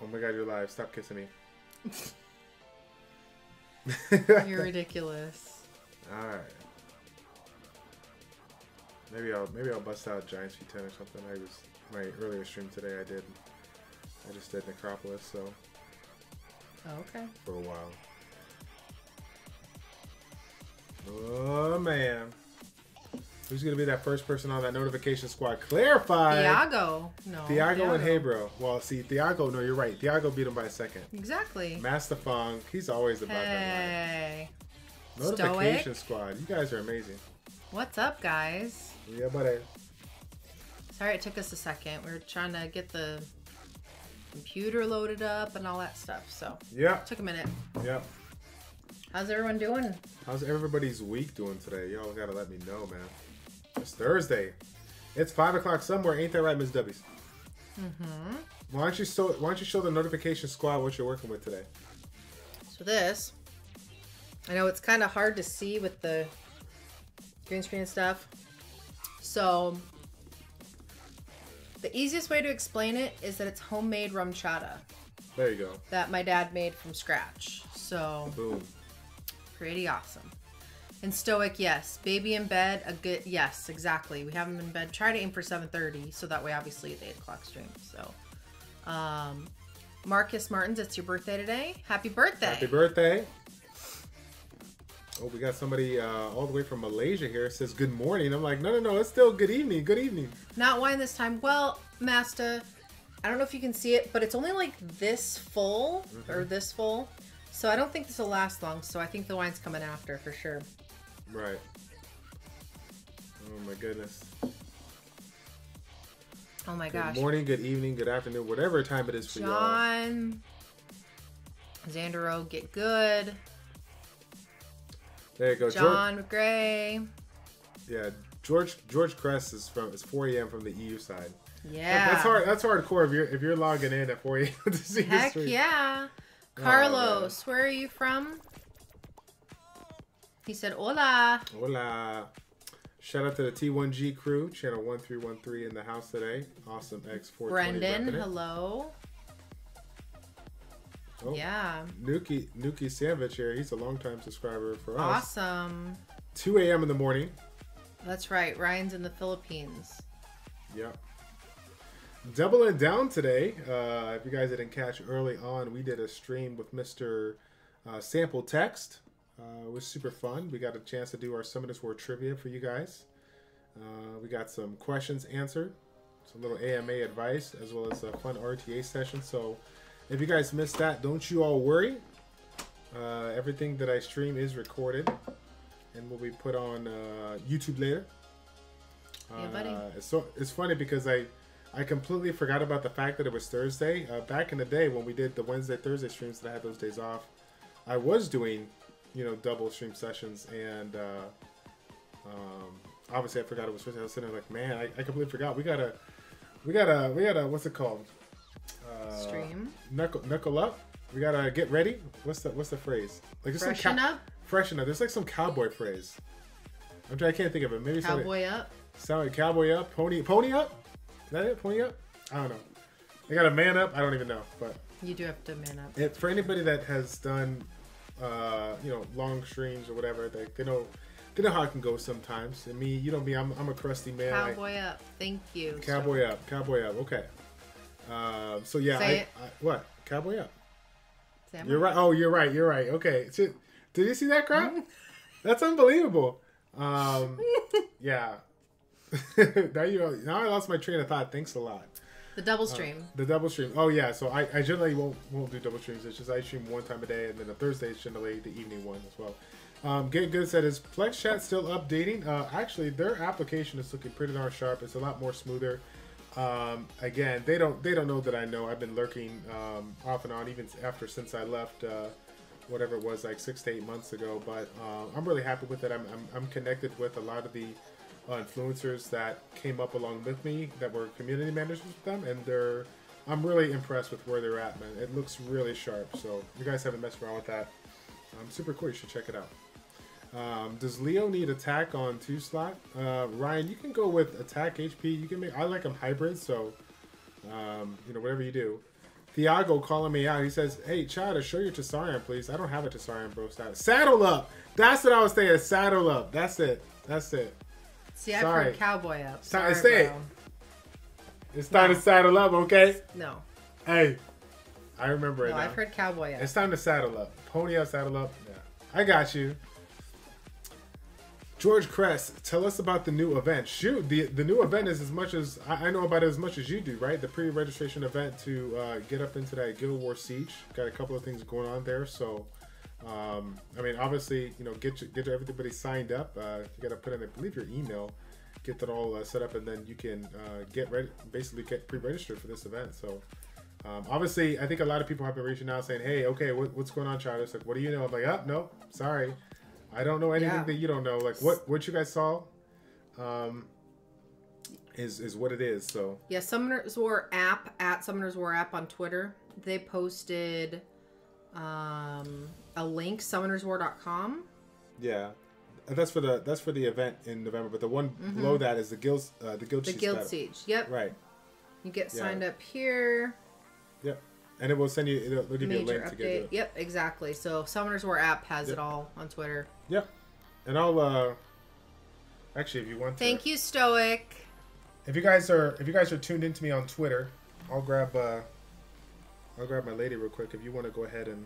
Oh my god, you're live. Stop kissing me. You're ridiculous. Alright. Maybe I'll bust out Giants V10 or something. My earlier stream today I just did Necropolis, so Okay. for a while. Oh man. Who's gonna be that first person on that notification squad? Clarify! Thiago. No. Thiago and Hebro. Well, see, Thiago, no, you're right. Thiago beat him by a second. Exactly. Master Fong, he's always about Hey. that life. Notification squad. You guys are amazing. What's up, guys? Yeah, buddy. Sorry it took us a second. We were trying to get the computer loaded up and all that stuff, so Yeah. took a minute. Yep. How's everyone doing? How's everybody's week doing today? Y'all gotta let me know, man. It's Thursday. It's 5 o'clock somewhere. Ain't that right, Ms. Dubbies? Mm-hmm. Why don't you show the notification squad what you're working with today? So this, I know it's kind of hard to see with the green screen and stuff. So the easiest way to explain it is that it's homemade rum chata There you go. that my dad made from scratch. So Boom. pretty awesome. And Stoic, yes. Baby in bed, a good, yes, exactly. We have him in bed. Try to aim for 7:30, so that way obviously it's 8 o'clock stream. So Marcus Martins, it's your birthday today. Happy birthday. Happy birthday. Oh, we got somebody all the way from Malaysia here. It says good morning. I'm like, no, it's still good evening. Good evening. Not wine this time. Well, Master, I don't know if you can see it, but it's only like this full or this full. So I don't think this will last long. So I think the wine's coming after for sure. Right. Oh my goodness. Oh my Good gosh. morning, good evening, good afternoon, whatever time it is for y'all. John, Xandero, get good. There you go. John McGray. Yeah, George Crest is 4 a.m. from the EU side. Yeah. That's hard. That's hardcore if you're logging in at 4 a.m. to see the Heck stream. yeah. Carlos, where are you from? He said, hola. Hola. Shout out to the T1G crew, channel 1313 in the house today. Awesome X420. Brendan, repping it. hello. Oh, Yeah. Nuki Sandwich here. He's a longtime subscriber for us. Awesome. 2 a.m. in the morning. That's right. Ryan's in the Philippines. Yep. Doubling down today. If you guys didn't catch early on, we did a stream with Mr. Sample Text. It was super fun. We got a chance to do our Summoners War trivia for you guys. We got some questions answered, some little AMA advice, as well as a fun RTA session. So if you guys missed that, don't you all worry. Everything that I stream is recorded and will be put on YouTube later. Yeah, buddy. It's funny because I completely forgot about the fact that it was Thursday. Back in the day when we did the Wednesday, Thursday streams that I had those days off, I was doing, double stream sessions, and obviously I forgot it was Thursday. I was sitting there like, man, I completely forgot. We gotta, what's it called? Stream. Knuckle up. We gotta get ready. What's the phrase? Like there's Freshen up. Freshen up. There's like some cowboy phrase. I can't think of it. Maybe Cowboy up. Sound like cowboy up, pony up. Is that it? Pony up? I don't know. They got a man up. I don't even know. But You do have to man up. for anybody that has done, long streams or whatever, they know how it can go sometimes. And me, you know me, I'm a crusty man. Cowboy up. Thank you. Cowboy up. Okay. So yeah, Say it. what? Cowboy up. Sam? You're right. Oh, you're right. Okay. So, did you see that crap? That's unbelievable. Yeah. Now I lost my train of thought. Thanks a lot. The double stream. The double stream. Oh yeah. So I generally won't do double streams. It's just I stream one time a day, and then the Thursday is generally the evening one as well. Get Good said, is Plex Chat still updating? Actually, their application is looking pretty darn sharp. It's a lot more smoother. Again, they don't know that I know. I've been lurking off and on even since I left. Whatever it was, like 6 to 8 months ago. But I'm really happy with it. I'm connected with a lot of the influencers that came up along with me that were community managers with them, and I'm really impressed with where they're at, man. It looks really sharp. So if you guys haven't messed around with that, super cool. You should check it out. Does Leo need attack on 2 slot? Ryan, you can go with attack HP. You can make. I like them hybrid, so whatever you do. Thiago calling me out. He says, "Hey, Childish, show your Tessarion, please. I don't have a Tessarion, bro. Saddle up. That's what I was thinking. Saddle up. That's it. That's it. See, I've heard cowboy up. Sorry, say it. It's time to saddle up, okay? No. Hey, I remember it now. I've heard cowboy up. It's time to saddle up. Pony up, saddle up. Yeah, I got you. George Crest, tell us about the new event. Shoot, the new event is as much as I know about it as much as you do, right? The pre-registration event to get up into that Guild Wars Siege. Got a couple of things going on there, so I mean, obviously, you know, get everybody signed up. You got to put in, I believe, your email, get that all set up, and then you can get pre-registered for this event. So obviously, I think a lot of people have been reaching out saying, "Hey, okay, what's going on, Charlie?" It's like, what do you know? I'm like, oh, no, sorry. I don't know anything that you don't know. Like what you guys saw is what it is. So yeah, Summoners War app at Summoners War app on Twitter. They posted a link, summonerswar.com. Yeah, that's for the event in November. But the one below that is the guild siege. Yep. Right. You get signed up here. Yep. And it will send you. It'll give you a link update. to get it. Yep, exactly. So Summoners War app has it all on Twitter. Yep. And I'll actually, if you want to. Thank you, Stoic. If you guys are tuned into me on Twitter, I'll grab my lady real quick. If you want to go ahead and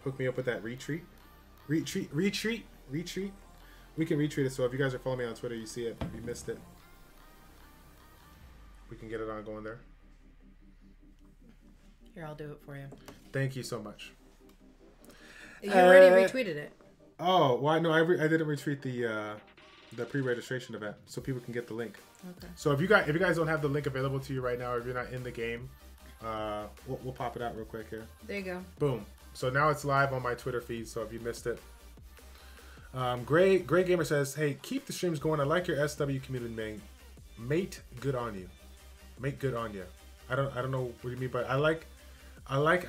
hook me up with that retreat. We can retweet it. So if you guys are following me on Twitter, you see it. If you missed it, we can get it on going there. Here, I'll do it for you. Thank you so much. You already retweeted it. Oh, well, no, I didn't retweet the pre-registration event, so people can get the link. Okay. So if you guys don't have the link available to you right now, or if you're not in the game, we'll pop it out real quick here. There you go. Boom. So now it's live on my Twitter feed. So if you missed it, Gray Gamer says, "Hey, keep the streams going. I like your SW community, mate. Good on you. Mate, good on you. I don't know what you mean, but I like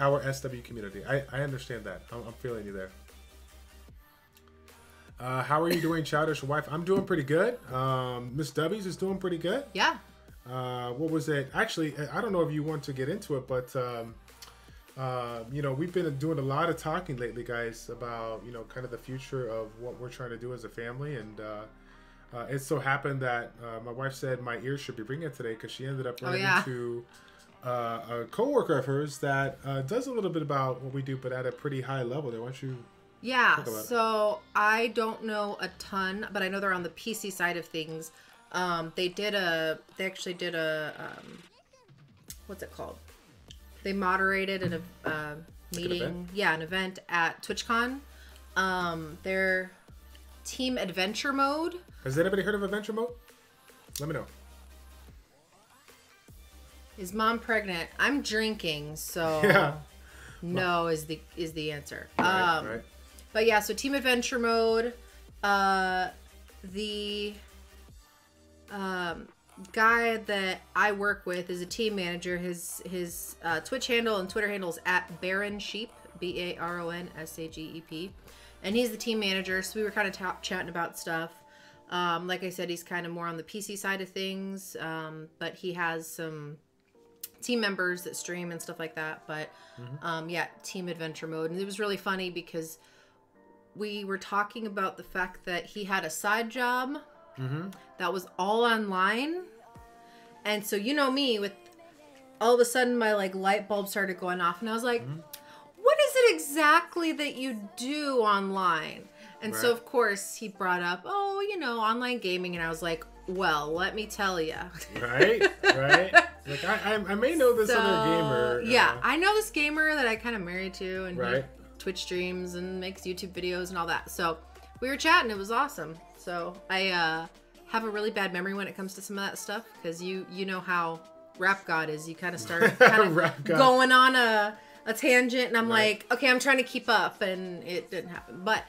our SW community. I understand that. I'm feeling you there. How are you doing, Childish wife? I'm doing pretty good. Miss Dubbies is doing pretty good. Yeah. What was it? Actually, I don't know if you want to get into it, but you know, we've been doing a lot of talking lately, guys, about, you know, kind of the future of what we're trying to do as a family. And it so happened that my wife said my ears should be ringing today because she ended up running into a coworker of hers that does a little bit about what we do, but at a pretty high level. Why don't you? Yeah, so I don't know a ton, but I know they're on the PC side of things. They actually did a, what's it called? They moderated a meeting, an event at TwitchCon. Their Team Adventure Mode. Has anybody heard of Adventure Mode? Let me know. Is mom pregnant? I'm drinking, so no is the answer. Right. But yeah, so Team Adventure Mode, the guy that I work with is a team manager. His Twitch handle and Twitter handle is at Baron Sheep, BaronShageep, and he's the team manager. So we were kind of chatting about stuff. Like I said, he's kind of more on the PC side of things, but he has some team members that stream and stuff like that. But yeah, Team Adventure Mode, and it was really funny because we were talking about the fact that he had a side job that was all online. And so, you know me, with all of a sudden my light bulb started going off, and I was like, what is it exactly that you do online? And so of course he brought up, oh, you know, online gaming. And I was like, well, let me tell you. Right. Like I may know this other gamer. Yeah, I know this gamer that I kind of married to, and he Twitch streams and makes YouTube videos and all that. So we were chatting. It was awesome. So I have a really bad memory when it comes to some of that stuff, because you know how Rap God is. You kind of start going on a tangent, and I'm like, okay, I'm trying to keep up, and it didn't happen. But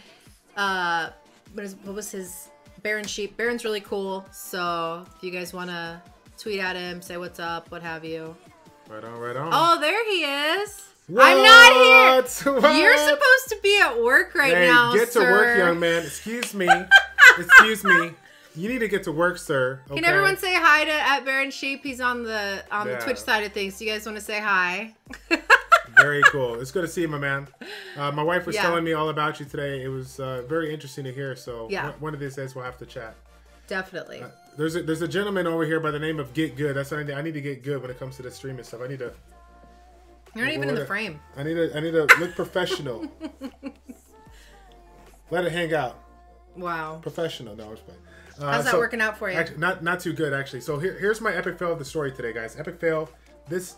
what was his Baron Sheep? Baron's really cool. So if you guys want to tweet at him, say what's up, what have you. Right on. Oh, there he is. What? I'm not here. What? You're supposed to be at work right now, Get sir. to work, young man. Excuse me. Excuse me. You need to get to work, sir. Okay? Can everyone say hi to @BaronSheep? He's on the Twitch side of things. Do you guys want to say hi? Very cool. It's good to see you, my man. My wife was telling me all about you today. It was very interesting to hear. So one of these days we'll have to chat. Definitely. There's a gentleman over here by the name of Get Good. That's what I need to get good when it comes to the streaming stuff. I need to. You're not even in the frame. I need to look professional. Let it hang out. Wow. Professional. No, I was playing. How's that working out for you? Actually, not too good, actually. So here's my epic fail of the story today, guys. Epic fail. This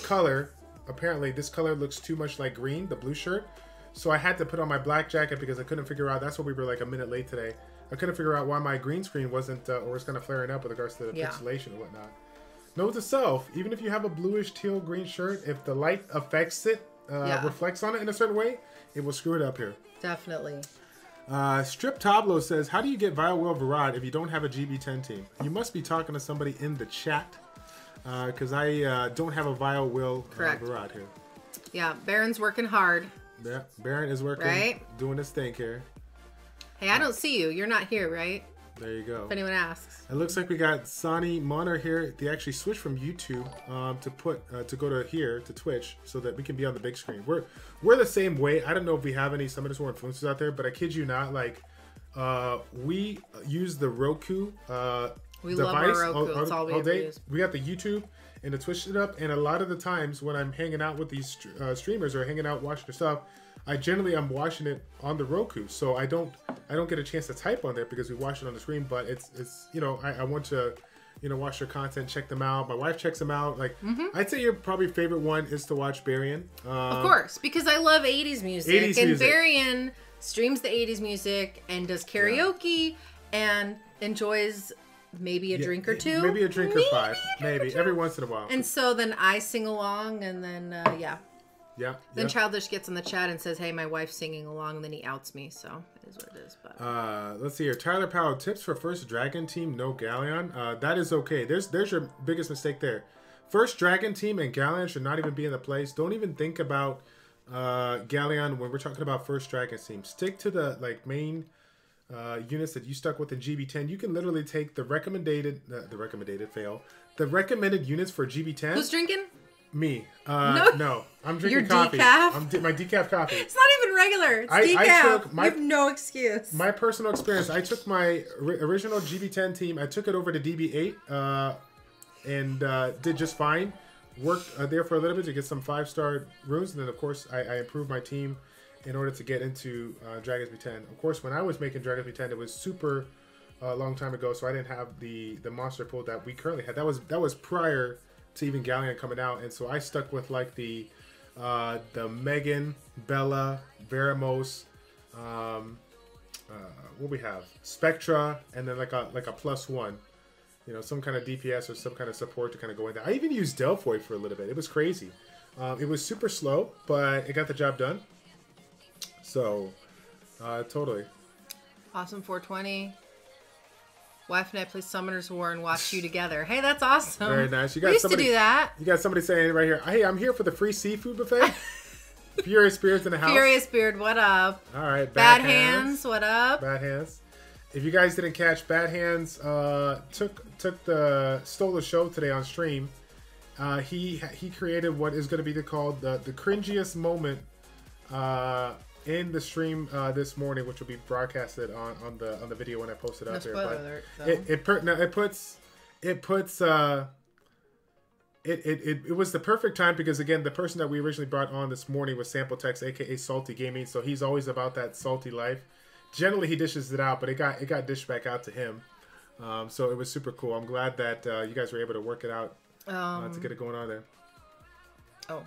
color, apparently, this color looks too much like green, the blue shirt. So I had to put on my black jacket because I couldn't figure out. That's why we were like a minute late today. I couldn't figure out why my green screen wasn't, or was kind of flaring up with regards to the pixelation and whatnot. Note to self, even if you have a bluish teal green shirt, if the light affects it, reflects on it in a certain way, it will screw it up here. Definitely. Strip Tablo says, how do you get Vile Will Varad if you don't have a GB10 team? You must be talking to somebody in the chat, because I don't have a Vile Will Varad here. Yeah, Baron's working hard. Yeah, Baron is working, doing his thing here. Hey, I don't see you. You're not here, right? There you go. If anyone asks. It looks like we got Sani Monitor here. They actually switched from YouTube to go to here to Twitch so that we can be on the big screen. We're the same way. I don't know if we have any some of more influencers out there, but I kid you not, like we use the Roku we device love our Roku. It's all we ever use. We got the YouTube and the Twitch it up, and a lot of the times when I'm hanging out with these streamers or hanging out watching their stuff, I'm watching it on the Roku, so I don't get a chance to type on there because we watch it on the screen. But it's I want to watch their content, check them out. My wife checks them out. Like I'd say your probably favorite one is to watch Barian. Of course, because I love 80s music, and Barian streams the 80s music and does karaoke and enjoys maybe a drink or two, maybe a drink or five, maybe every once in a while. And so then I sing along, and then Yeah. Then Childish gets in the chat and says, "Hey, my wife's singing along," and then he outs me. So it is what it is. But let's see here. Tyler Powell, tips for first Dragon team, no Galleon. That is okay. There's your biggest mistake there. First Dragon team and Galleon should not even be in the place. Don't even think about Galleon when we're talking about first Dragon team. Stick to the main units that you stuck with in GB10. You can literally take the recommended units for GB10. Who's drinking? Me. No. I'm drinking coffee. Decaf? My decaf coffee. It's not even regular. It's decaf. You have no excuse. My personal experience, I took my original GB10 team, I took it over to DB8 and did just fine. Worked there for a little bit to get some 5-star runes, and then of course I improved my team in order to get into Dragons B10. Of course, when I was making Dragons B10, it was super long time ago, so I didn't have the monster pool that we currently had. That was prior to even Galleon coming out, and so I stuck with like the Megan, Bella, Veramos, what we have, Spectra, and then like a +1, some kind of DPS or some kind of support to kind of go in there. I even used Delphoid for a little bit. It was crazy. It was super slow, but it got the job done. So, totally. Awesome 420. Wife and I play Summoner's War and watch you together. Hey, that's awesome. Very nice. We used to do that. You got somebody saying right here, hey, I'm here for the free seafood buffet. Furious Spirits in the house. Furious Beard, what up? All right. Bad Hands, what up? Bad Hands. If you guys didn't catch, Bad Hands stole the show today on stream. He created what is going to be called the cringiest moment in the stream this morning, which will be broadcasted on the video when I post it out there. But alert, it was the perfect time because again, the person that we originally brought on this morning was Sample Text, aka Salty Gaming. So he's always about that salty life. Generally, he dishes it out, but it got dished back out to him. So it was super cool. I'm glad that you guys were able to work it out to get it going on there. Oh.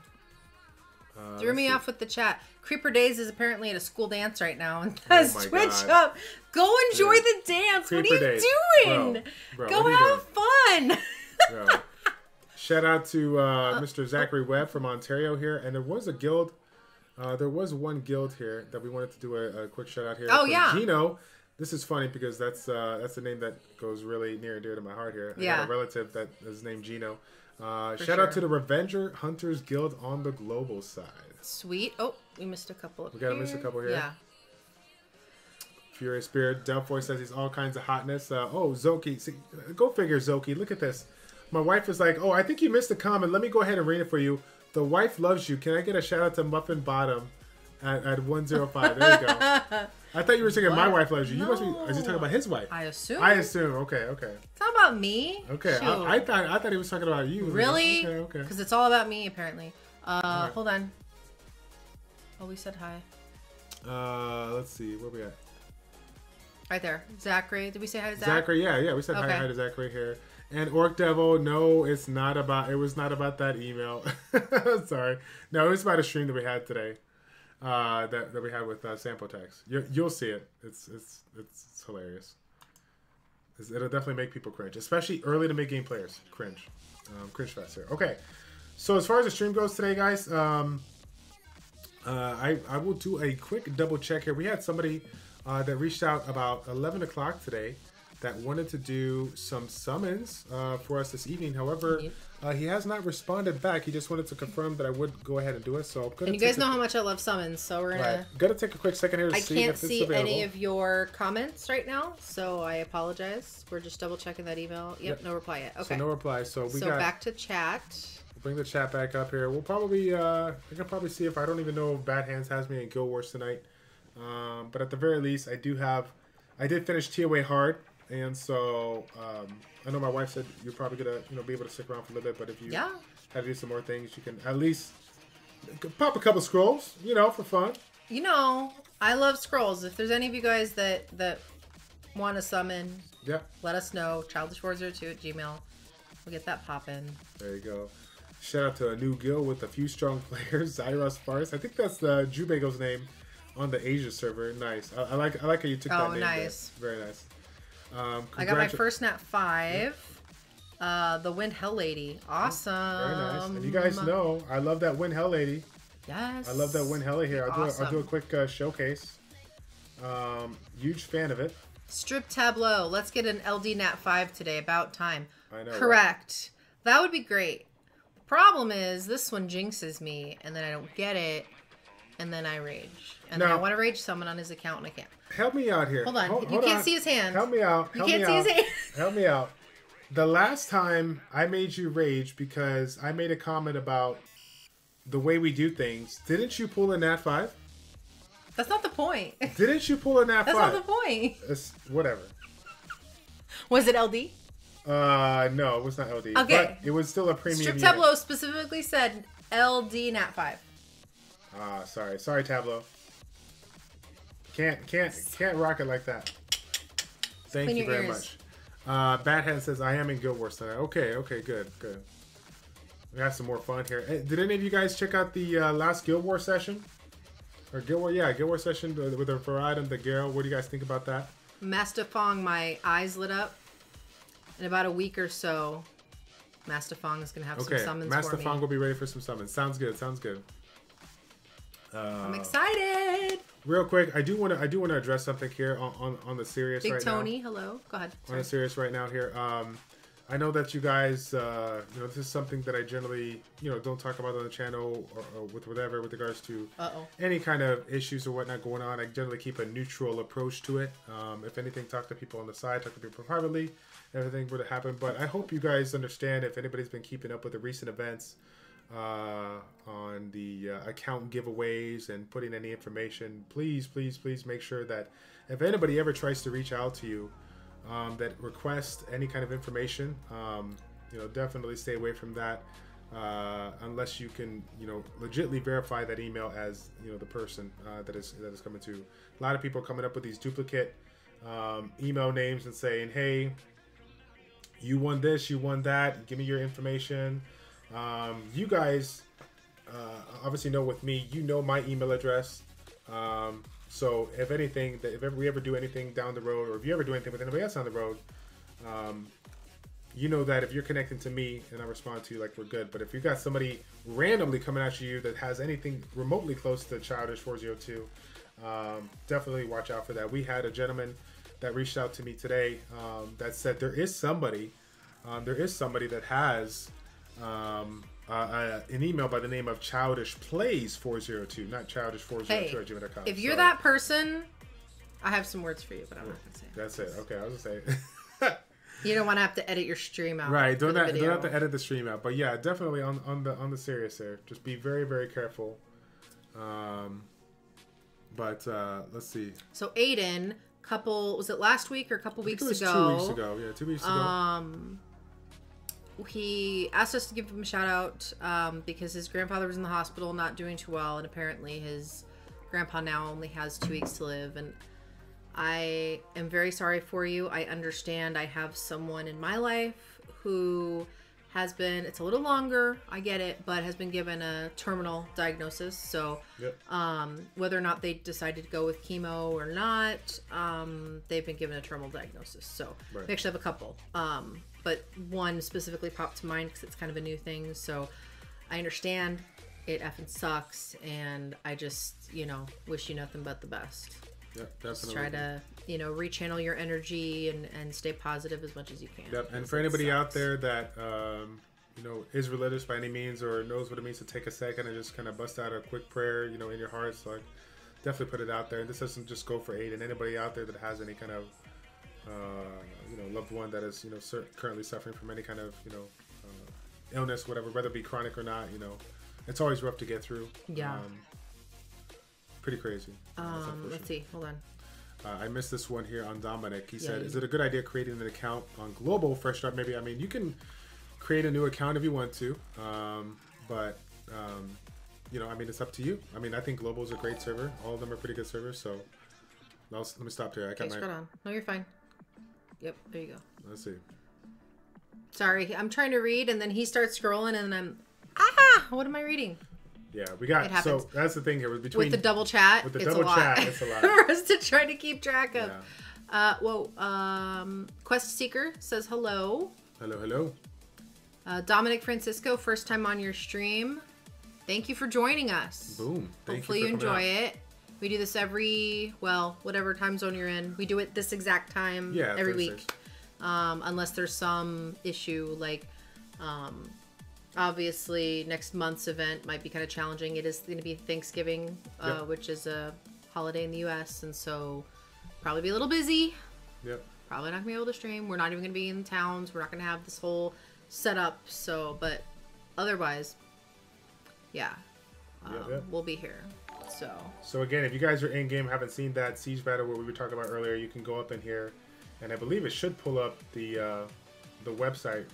Threw me off with the chat. Creeper Days is apparently at a school dance right now and has switched up. Go enjoy the dance. Creeper what are you Days. doing? Bro, Go have fun. Bro. Shout out to Mr. Zachary Webb from Ontario here. And there was a guild. There was one guild here that we wanted to do a quick shout out here. Oh, yeah. Gino. This is funny because that's a name that goes really near and dear to my heart here. I got a relative that is named Gino. Shout out to the Revenger Hunters Guild on the global side. Sweet. Oh, we missed a couple. We gotta miss a couple here. Yeah. Furious Spirit. Delfoy says he's all kinds of hotness. Oh, Zoki. See, go figure, Zoki. Look at this. My wife was like, oh, I think you missed a comment. Let me go ahead and read it for you. The wife loves you. Can I get a shout out to Muffin Bottom at 105? There you go. I thought you were saying my wife loves you. You must be. Is he talking about his wife? I assume. Okay. It's not about me. Okay. I thought he was talking about you. Really? Okay. Because it's all about me, apparently. Right. Hold on. Oh, we said hi. Let's see. Where we at? Right there. Zachary. Did we say hi to Zach? Zachary, yeah. We said hi to Zachary here. And Orc Devil, no, it was not about that email. Sorry. No, it was about a stream that we had today. That we had with Sample Text. You'll see it. It's hilarious. It'll definitely make people cringe, especially early to mid game players. Cringe fest here. Okay, so as far as the stream goes today, guys, I will do a quick double check here. We had somebody that reached out about 11 o'clock today that wanted to do some summons for us this evening. However, he has not responded back. He just wanted to confirm that I would go ahead and do it. So I'm gonna. And you guys know how much I love summons, so we're gonna. Gotta take a quick second here to see if it's available. I can't see any of your comments right now, so I apologize. We're just double checking that email. Yep, no reply yet. Okay. So no reply. So we got back to chat. We'll bring the chat back up here. We'll probably I can probably see if I don't even know if Bad Hands has me in Guild Wars tonight. But at the very least, I did finish TOA hard. And so, I know my wife said you're probably gonna, be able to stick around for a little bit. But if you had to do some more things, you can at least pop a couple scrolls, for fun. I love scrolls. If there's any of you guys that want to summon, let us know. Childish402@gmail. We'll get that popping. There you go. Shout out to a new guild with a few strong players, Zyros Farce. I think that's the Jubago's name on the Asia server. Nice. I like how you took that name. Oh, nice. There. Very nice. I got my first Nat 5. The Wind Hell Lady. Awesome. Very nice. And you guys know, I love that Wind Hell Lady. Yes. I love that Wind Hell Lady here. I'll do a quick showcase. Huge fan of it. Strip Tableau. Let's get an LD Nat 5 today. About time. I know. Correct. Right? That would be great. Problem is, this one jinxes me, and then I don't get it, and then I rage. And then I want to rage summon on his account, and I can't. Help me out here. Hold on. You can't see his hand. Help me out. You can't see his hand. Help me out. The last time I made you rage because I made a comment about the way we do things, didn't you pull a Nat 5? That's not the point. Didn't you pull a Nat 5? That's not the point. Whatever. Was it LD? No, it was not LD. Okay. But it was still a premium Strip Tableau specifically said LD Nat 5. Sorry. Sorry, Tableau. Can't rock it like that. Thank you very much. Bad Hand says I am in Guild Wars tonight. Okay, good. We have some more fun here. Hey, did any of you guys check out the last Guild War session? Or Guild War session with the Variedom, the Gale. What do you guys think about that? Master Fong, my eyes lit up. In about a week or so, Master Fong is gonna have some summons Master for me. Fong will be ready for some summons. Sounds good. I'm excited. Real quick, I do want to address something here on the serious Big right Tony, now. hello. Go ahead. On the serious right now here. I know that you guys, this is something that I generally, don't talk about on the channel or with whatever with regards to any kind of issues or whatnot going on. I generally keep a neutral approach to it. If anything, talk to people on the side, talk to people privately, everything would have happened. But I hope you guys understand if anybody's been keeping up with the recent events on the account giveaways and putting any information, please make sure that if anybody ever tries to reach out to you that request any kind of information, definitely stay away from that unless you can, legitimately verify that email as, the person that is coming to. A lot of people are coming up with these duplicate email names and saying, hey, you won this, you won that, give me your information. You guys obviously know with me, my email address. So if anything, if we ever do anything down the road, or if you ever do anything with anybody else down the road, you know that if you're connecting to me and I respond to you, like, we're good. But if you got somebody randomly coming at you that has anything remotely close to Childish402, definitely watch out for that. We had a gentleman that reached out to me today that said there is somebody that has an email by the name of ChildishPlays402, not Childish402 at gmail.com. If you're that person, I have some words for you, but I'm not gonna say it. That's it. Okay, I was gonna say. You don't want to have to edit your stream out. Right. Don't have to edit the stream out. But yeah, definitely on the serious there. Just be very, very careful. But let's see. So Aiden, was it last week or a couple weeks ago? 2 weeks ago. Yeah, 2 weeks ago. He asked us to give him a shout out because his grandfather was in the hospital, not doing too well, and apparently his grandpa now only has 2 weeks to live. And I am very sorry for you. I understand. I have someone in my life who has been, it's a little longer, I get it, but has been given a terminal diagnosis. So yep. Whether or not they decided to go with chemo or not, they've been given a terminal diagnosis. So right. We actually have a couple. But one specifically popped to mind because it's kind of a new thing. So I understand it effing sucks. And I just, wish you nothing but the best. Yep, definitely. Just try to, rechannel your energy and stay positive as much as you can. Yep. And for anybody out there that, is religious by any means or knows what it means to take a second and just kind of bust out a quick prayer, in your heart. So I definitely put it out there. And this doesn't just go for Aiden. Anybody out there that has any kind of, loved one that is, currently suffering from any kind of, illness, whatever, whether it be chronic or not, it's always rough to get through. Yeah. Pretty crazy. Let's see. Hold on. I missed this one here on Dominic. He said, is it a good idea creating an account on Global Fresh Start? Maybe, you can create a new account if you want to. But it's up to you. I think Global is a great server. All of them are pretty good servers. So let me stop there. Okay, scroll on. No, you're fine. Yep, there you go. Let's see. Sorry, I'm trying to read, and then he starts scrolling, and I'm, what am I reading? Yeah, we got, so that's the thing here. With the double chat, with the double chat, it's a lot. For us to try to keep track of. Yeah. Quest Seeker says hello. Hello. Dominic Francisco, first time on your stream. Thank you for joining us. Boom. Hopefully you enjoy it. We do this whatever time zone you're in. We do it this exact time every week. Unless there's some issue like, obviously next month's event might be kind of challenging. It is going to be Thanksgiving, which is a holiday in the U.S. And so probably be a little busy. Yep. Probably not going to be able to stream. We're not even going to be in towns. We're not going to have this whole setup. So, but otherwise, we'll be here. So again, if you guys are in game, haven't seen that siege battle where we were talking about earlier, you can go up in here, and I believe it should pull up the website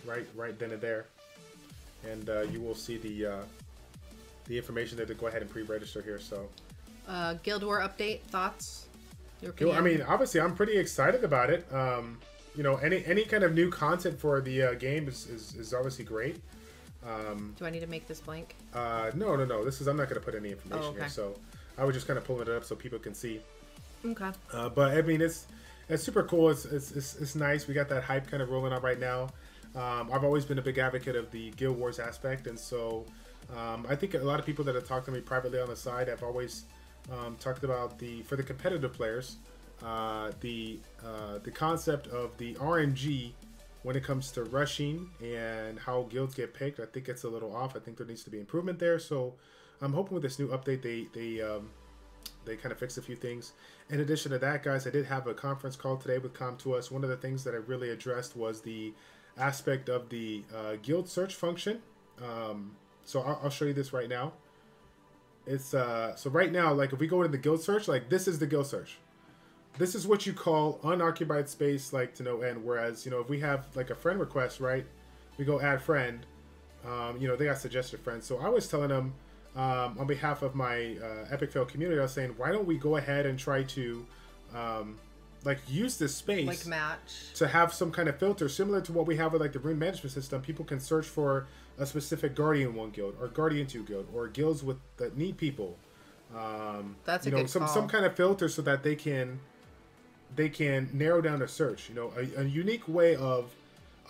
right then and there, and you will see the information there to go ahead and pre-register here. So, Guild War update thoughts. Your opinion? Obviously, I'm pretty excited about it. Any kind of new content for the game is obviously great. Do I need to make this blank? No. I'm not going to put any information here. So I was just kind of pulling it up so people can see. Okay. But it's super cool. It's nice. We got that hype kind of rolling out right now. I've always been a big advocate of the Guild Wars aspect, and so I think a lot of people that have talked to me privately on the side have always talked about for the competitive players, the concept of the RNG when it comes to rushing and how guilds get picked. I think it's a little off. I think there needs to be improvement there. So I'm hoping with this new update they kind of fix a few things. In addition to that, guys, I did have a conference call today with Com2Us. One of the things that I really addressed was the aspect of the guild search function. So I'll show you this right now. It's so right now, like if we go into the guild search, like this is the guild search. This is what you call unoccupied space, like to no end. Whereas, if we have like a friend request, right, we go add friend, they got suggested friends. So I was telling them on behalf of my Epic Fail community, I was saying, why don't we go ahead and try to use this space like match to have some kind of filter similar to what we have with like the rune management system. People can search for a specific Guardian 1 guild or Guardian 2 guild or guilds that need people. That's a good call. Some kind of filter so that they can narrow down their search. A unique way of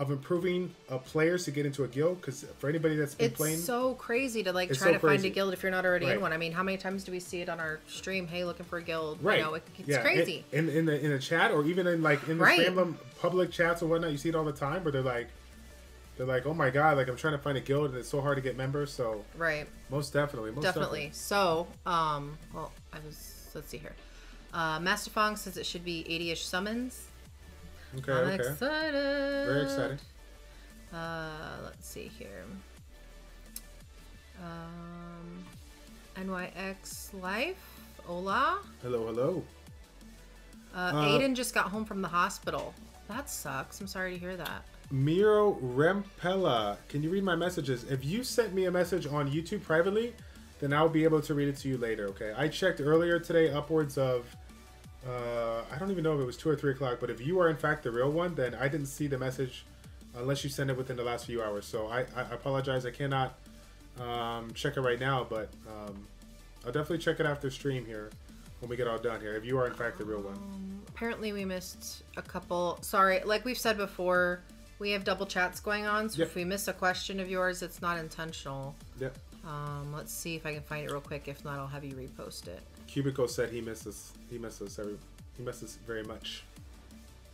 improving players to get into a guild, because for anybody that's been playing, it's so crazy to try to find a guild if you're not already in one. I mean, how many times do we see it on our stream? Hey, looking for a guild. Right. It's crazy. In the chat, or even in the random public chats and whatnot, you see it all the time where they're like, oh my god, like I'm trying to find a guild and it's so hard to get members. So right. Most definitely. So let's see here. Masterfong says it should be 80-ish summons. Okay, I'm okay. excited. Very excited. Let's see here. NYX Life. Hola. Hello, hello. Aiden just got home from the hospital. That sucks. I'm sorry to hear that. Miro Rempella, can you read my messages? If you sent me a message on YouTube privately, then I'll be able to read it to you later, okay? I checked earlier today, upwards of, I don't even know if it was 2 or 3 o'clock, but if you are in fact the real one, then I didn't see the message unless you sent it within the last few hours. So I apologize, I cannot check it right now, but I'll definitely check it after stream here when we get all done here, if you are in fact the real one. Apparently we missed a couple. Sorry, like we've said before, we have double chats going on, so if we miss a question of yours, it's not intentional. Yep. Let's see if I can find it real quick. If not, I'll have you repost it. Cubicle said he misses very much.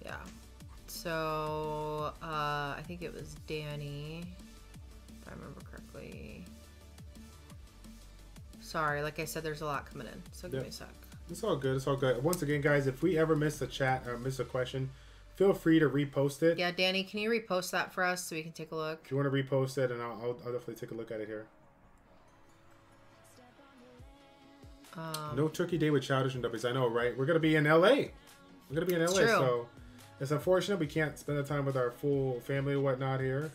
Yeah. So I think it was Danny, if I remember correctly. Sorry, like I said, there's a lot coming in, so give me a sec. It's all good. It's all good. Once again, guys, if we ever miss a chat or miss a question, feel free to repost it. Yeah, Danny, can you repost that for us so we can take a look? If you want to repost it, and I'll definitely take a look at it here. No turkey day with Childish and Dubbies. I know, right? We're gonna be in LA. We're gonna be in LA, so it's unfortunate we can't spend the time with our full family and whatnot here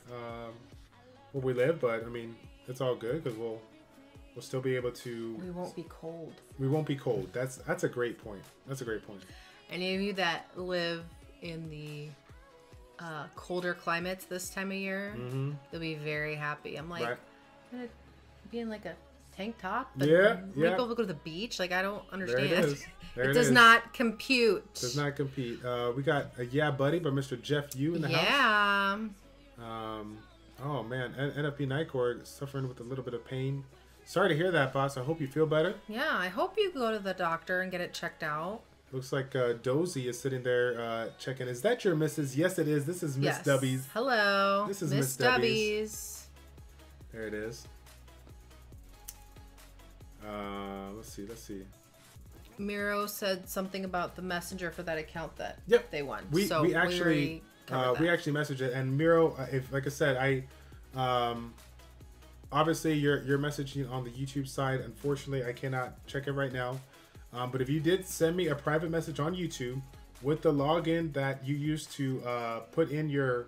where we live. But I mean, it's all good because we'll still be able to. We won't be cold. We won't be cold. That's a great point. That's a great point. Any of you that live in the colder climates this time of year, you'll be very happy. I'm like, I'm gonna be in like a tank top. And we go to the beach. Like, I don't understand. There it is. There it does not compute. Does not compete. We got a Yeah Buddy by Mr. Jeff Yu in the house. Oh man, NFP Nightcore suffering with a little bit of pain. Sorry to hear that, boss. I hope you feel better. Yeah, I hope you go to the doctor and get it checked out. Looks like Dozy is sitting there checking. Is that your Mrs.? Yes, it is. This is Miss Dubbies. Hello. This is Miss Dubbies. There it is. Let's see. Miro said something about the messenger for that account that they won. We actually messaged it, and Miro, if like I said, obviously you're messaging on the YouTube side. Unfortunately, I cannot check it right now. But if you did send me a private message on YouTube with the login that you used to put in your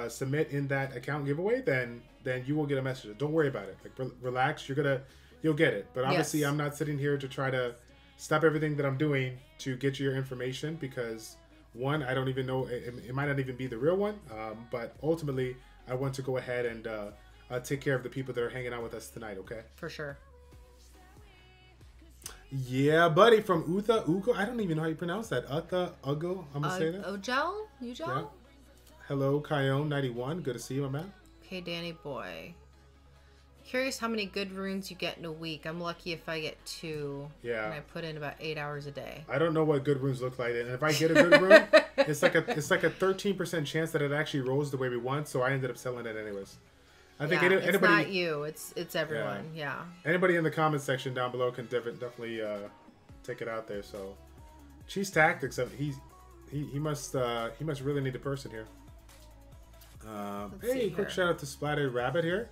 submit in that account giveaway, then you will get a message. Don't worry about it. Like, relax. You'll get it. But obviously, I'm not sitting here to try to stop everything that I'm doing to get you your information because, one, I don't even know. It might not even be the real one. But ultimately, I want to go ahead and take care of the people that are hanging out with us tonight, okay? For sure. Yeah, buddy, from Utha Ugo. I don't even know how you pronounce that. Utha Ugo. I'm going to say that. Ujel? Yeah. Hello, Kion91. Good to see you, my man. Okay, Danny boy. Curious how many good runes you get in a week. I'm lucky if I get 2. Yeah. And I put in about 8 hours a day. I don't know what good runes look like, and if I get a good rune, it's like a 13% chance that it actually rolls the way we want. So I ended up selling it anyways. I think anybody. It's not you. It's everyone. Yeah. Anybody in the comments section down below can definitely take it out there. So, Cheese Tactics. He must really need a person here. Hey, quick shout out to Splattered Rabbit here.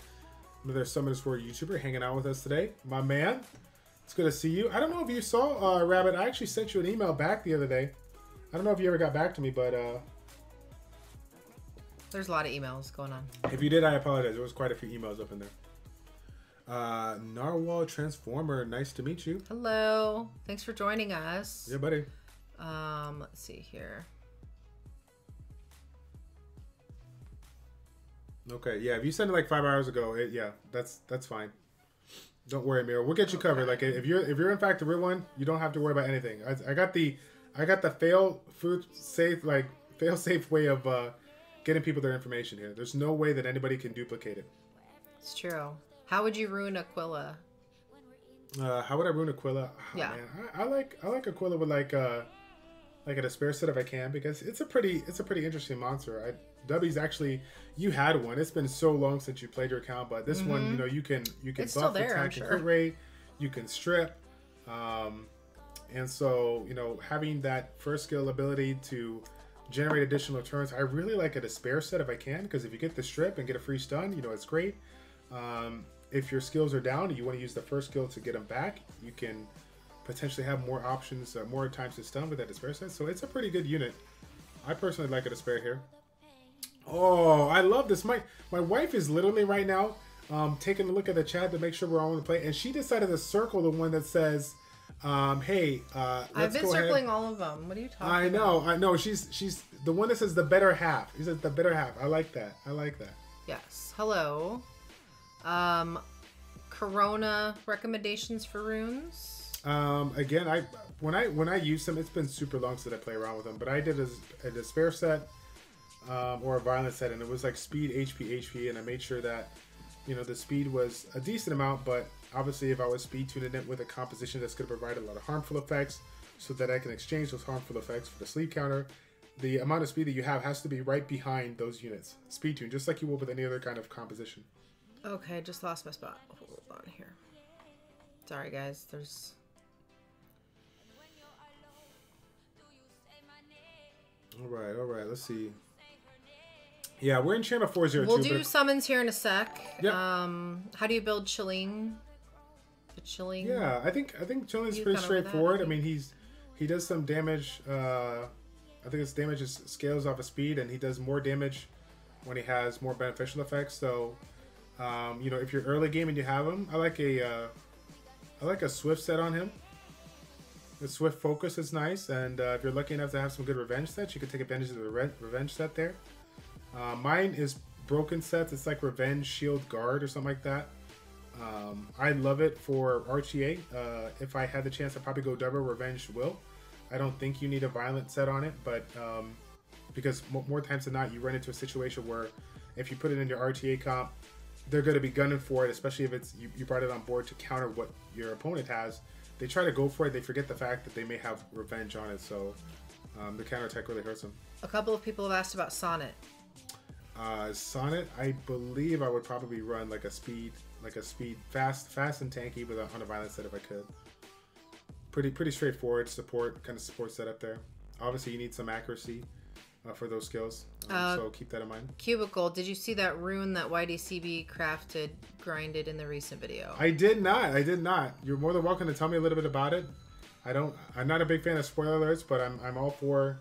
Another Summoners for YouTuber hanging out with us today. My man, it's good to see you. I don't know if you saw Rabbit. I actually sent you an email back the other day. I don't know if you ever got back to me, but there's a lot of emails going on. If you did, I apologize. There was quite a few emails up in there. Narwhal Transformer, nice to meet you. Hello. Thanks for joining us. Yeah, buddy. Let's see here. Okay, yeah. If you sent it like 5 hours ago, that's fine. Don't worry, Miro. We'll get you covered. Like if you're in fact the real one, you don't have to worry about anything. I got the fail safe way of getting people their information here. There's no way that anybody can duplicate it. It's true. How would you ruin Aquila? How would I ruin Aquila? Oh, yeah, man. I like Aquila with like a despair set if I can, because it's a pretty interesting monster. Dubbies, actually, you had one. It's been so long since you played your account, but this one, you can it's buff there, attack and crit rate. You can strip. And so, you know, having that first skill ability to generate additional turns, I really like a despair set if I can, because if you get the strip and get a free stun, you know, it's great. If your skills are down and you want to use the first skill to get them back, you can potentially have more options, more times to stun with that despair set. So it's a pretty good unit. I personally like a despair here. Oh, I love this. My wife is literally right now taking a look at the chat to make sure we're all on the play, and she decided to circle the one that says, "Hey, let's I've been go circling ahead." all of them. What are you talking about? I know. She's the one that says the better half. She says the better half. I like that. I like that. Yes. Hello. Corona recommendations for runes. Again, when I use them, it's been super long since I play around with them. But I did a despair set or a violent set, and it was like speed, HP, and I made sure that, you know, the speed was a decent amount. But obviously, if I was speed tuning it with a composition that's going to provide a lot of harmful effects, so that I can exchange those harmful effects for the sleep counter, the amount of speed that you have has to be right behind those units. Speed tune, just like you would with any other kind of composition. Okay, just lost my spot. Hold on here. Sorry, guys. There's... All right. Let's see. Yeah, we're in channel 402. We'll do summons here in a sec. Yep. How do you build Chilling? The Chilling? Yeah, I think Chilling's pretty straightforward. I mean, he does some damage. I think his damage scales off of speed, and he does more damage when he has more beneficial effects. So, you know, if you're early game and you have him, I like a Swift set on him. The Swift Focus is nice, and if you're lucky enough to have some good revenge sets, you can take advantage of the revenge set there. Mine is broken sets. It's like Revenge, Shield, Guard, or something like that. I love it for RTA. If I had the chance, I'd probably go double Revenge Will. I don't think you need a violent set on it, but because more times than not, you run into a situation where if you put it in your RTA comp, they're going to be gunning for it, especially if it's you brought it on board to counter what your opponent has. They try to go for it. They forget the fact that they may have revenge on it, so the counterattack really hurts them. A couple of people have asked about Sonnet. Sonnet, I believe I would probably run like a speed fast and tanky on a violent set if I could. Pretty straightforward kind of support setup there. Obviously, you need some accuracy for those skills, so keep that in mind. Cubicle, did you see that rune that YDCB grinded in the recent video? I did not. You're more than welcome to tell me a little bit about it. I'm not a big fan of spoiler alerts, but I'm all for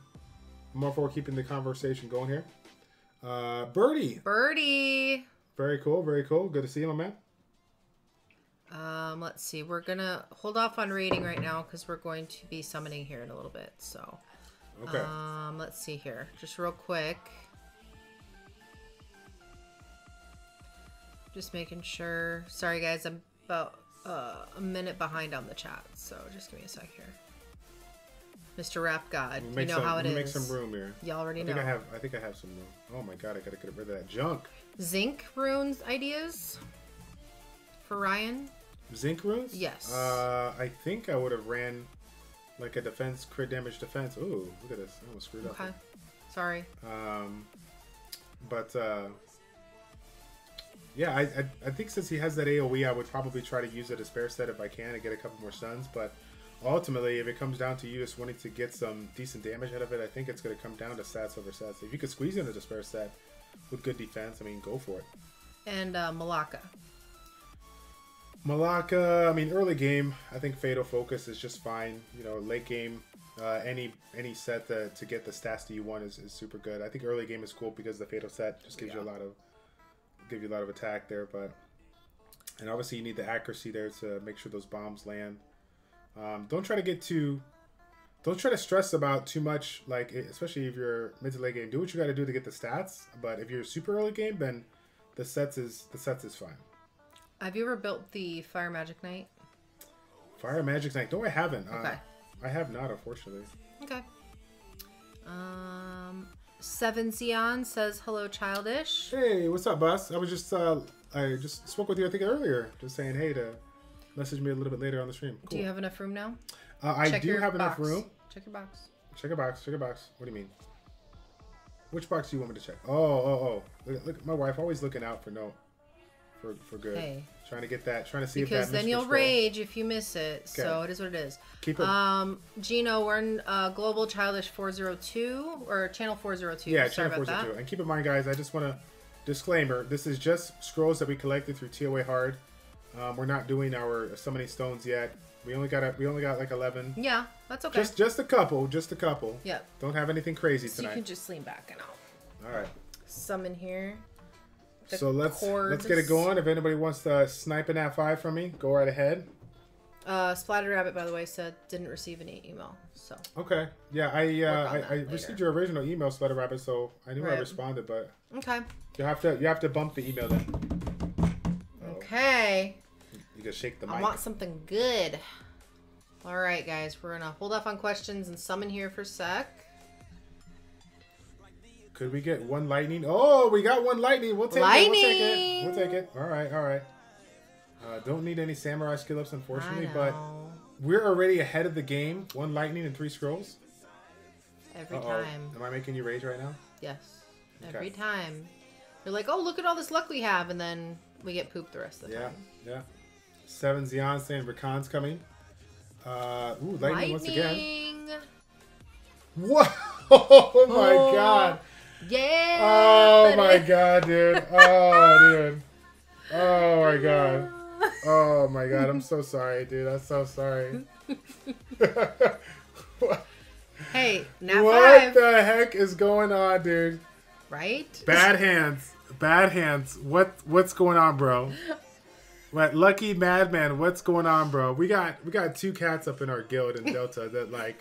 keeping the conversation going here. Birdie. Very cool. Good to see you, my man. Let's see. We're gonna hold off on raiding right now because we're going to be summoning here in a little bit. So, okay. Let's see here, just real quick. Just making sure. Sorry, guys. I'm about a minute behind on the chat, so just give me a sec here. Mr. Rap God, you know how it is. Make some room here. You already know. I think I have some room. Oh my god, I gotta get rid of that junk. Zinc runes ideas for Ryan. Zinc runes? Yes. I think I would have ran like a defense, crit damage defense. Ooh, look at this. I almost screwed up. Okay. Sorry. Yeah, I think since he has that AoE, I would probably try to use a despair set if I can and get a couple more stuns. But ultimately, if it comes down to you just wanting to get some decent damage out of it, I think it's going to come down to stats over sets. If you could squeeze in a despair set with good defense, I mean, go for it. And Malacca. Malacca, I mean, early game, I think Fatal Focus is just fine. You know, late game, any set to get the stats that you want is super good. I think early game is cool because the Fatal set just gives you a lot of attack there, and obviously you need the accuracy there to make sure those bombs land. Don't try to stress about too much, like especially if you're mid to late game. Do what you got to do to get the stats, but if you're super early game, then the sets is fine. Have you ever built the Fire Magic Knight? Fire Magic Knight? No, I haven't. Okay. I have not, unfortunately. Okay. Seven Xeon says hello, Childish. Hey, what's up, boss? I just spoke with you, I think, earlier, just saying hey to message me a little bit later on the stream. Cool. Do you have enough room now? I do have enough room. Check your box. Check a box. What do you mean? Which box do you want me to check? Oh. Look, my wife always looking out for for good. Hey. Trying to get that. Trying to see because if that then you'll rage if you miss it. Okay. So it is what it is. Keep it. Gino, we're in Global Childish 402 or Channel 402. Yeah, Channel 402. And keep in mind, guys, I just want to disclaimer: this is just scrolls that we collected through TOA Hard. We're not doing our summoning stones yet. We only got like 11. Yeah, that's okay. Just a couple. Yep. Don't have anything crazy so tonight. You can just lean back and I'll. All right. Summon here. So let's get it going. If anybody wants to snipe an At5 from me, go right ahead. Splatter Rabbit, by the way, said didn't receive any email. So okay, yeah, I received your original email, Splatter Rabbit, so I knew I responded, but okay, you have to bump the email then. Okay. You can shake the mic. I want something good. All right, guys, we're gonna hold off on questions and summon here for a sec. Could we get one lightning? Oh, we got one lightning. We'll take it. We'll take it. All right. Don't need any samurai skill ups, unfortunately, but we're already ahead of the game. One lightning and 3 scrolls. Every time. Am I making you rage right now? Yes. Every time. You're like, oh, look at all this luck we have, and then we get pooped the rest of the time. Yeah. 7 Zeon saying Rakan's coming. Ooh, lightning once again. Whoa! Oh my god. Yeah. Oh my god, dude. Oh, dude. Oh my god. Oh my god. I'm so sorry, dude. I'm so sorry. Hey, now what the heck is going on, dude? Right? Bad hands. Bad hands. What's going on, bro? What Lucky Madman? What's going on, bro? We got 2 cats up in our guild in Delta that like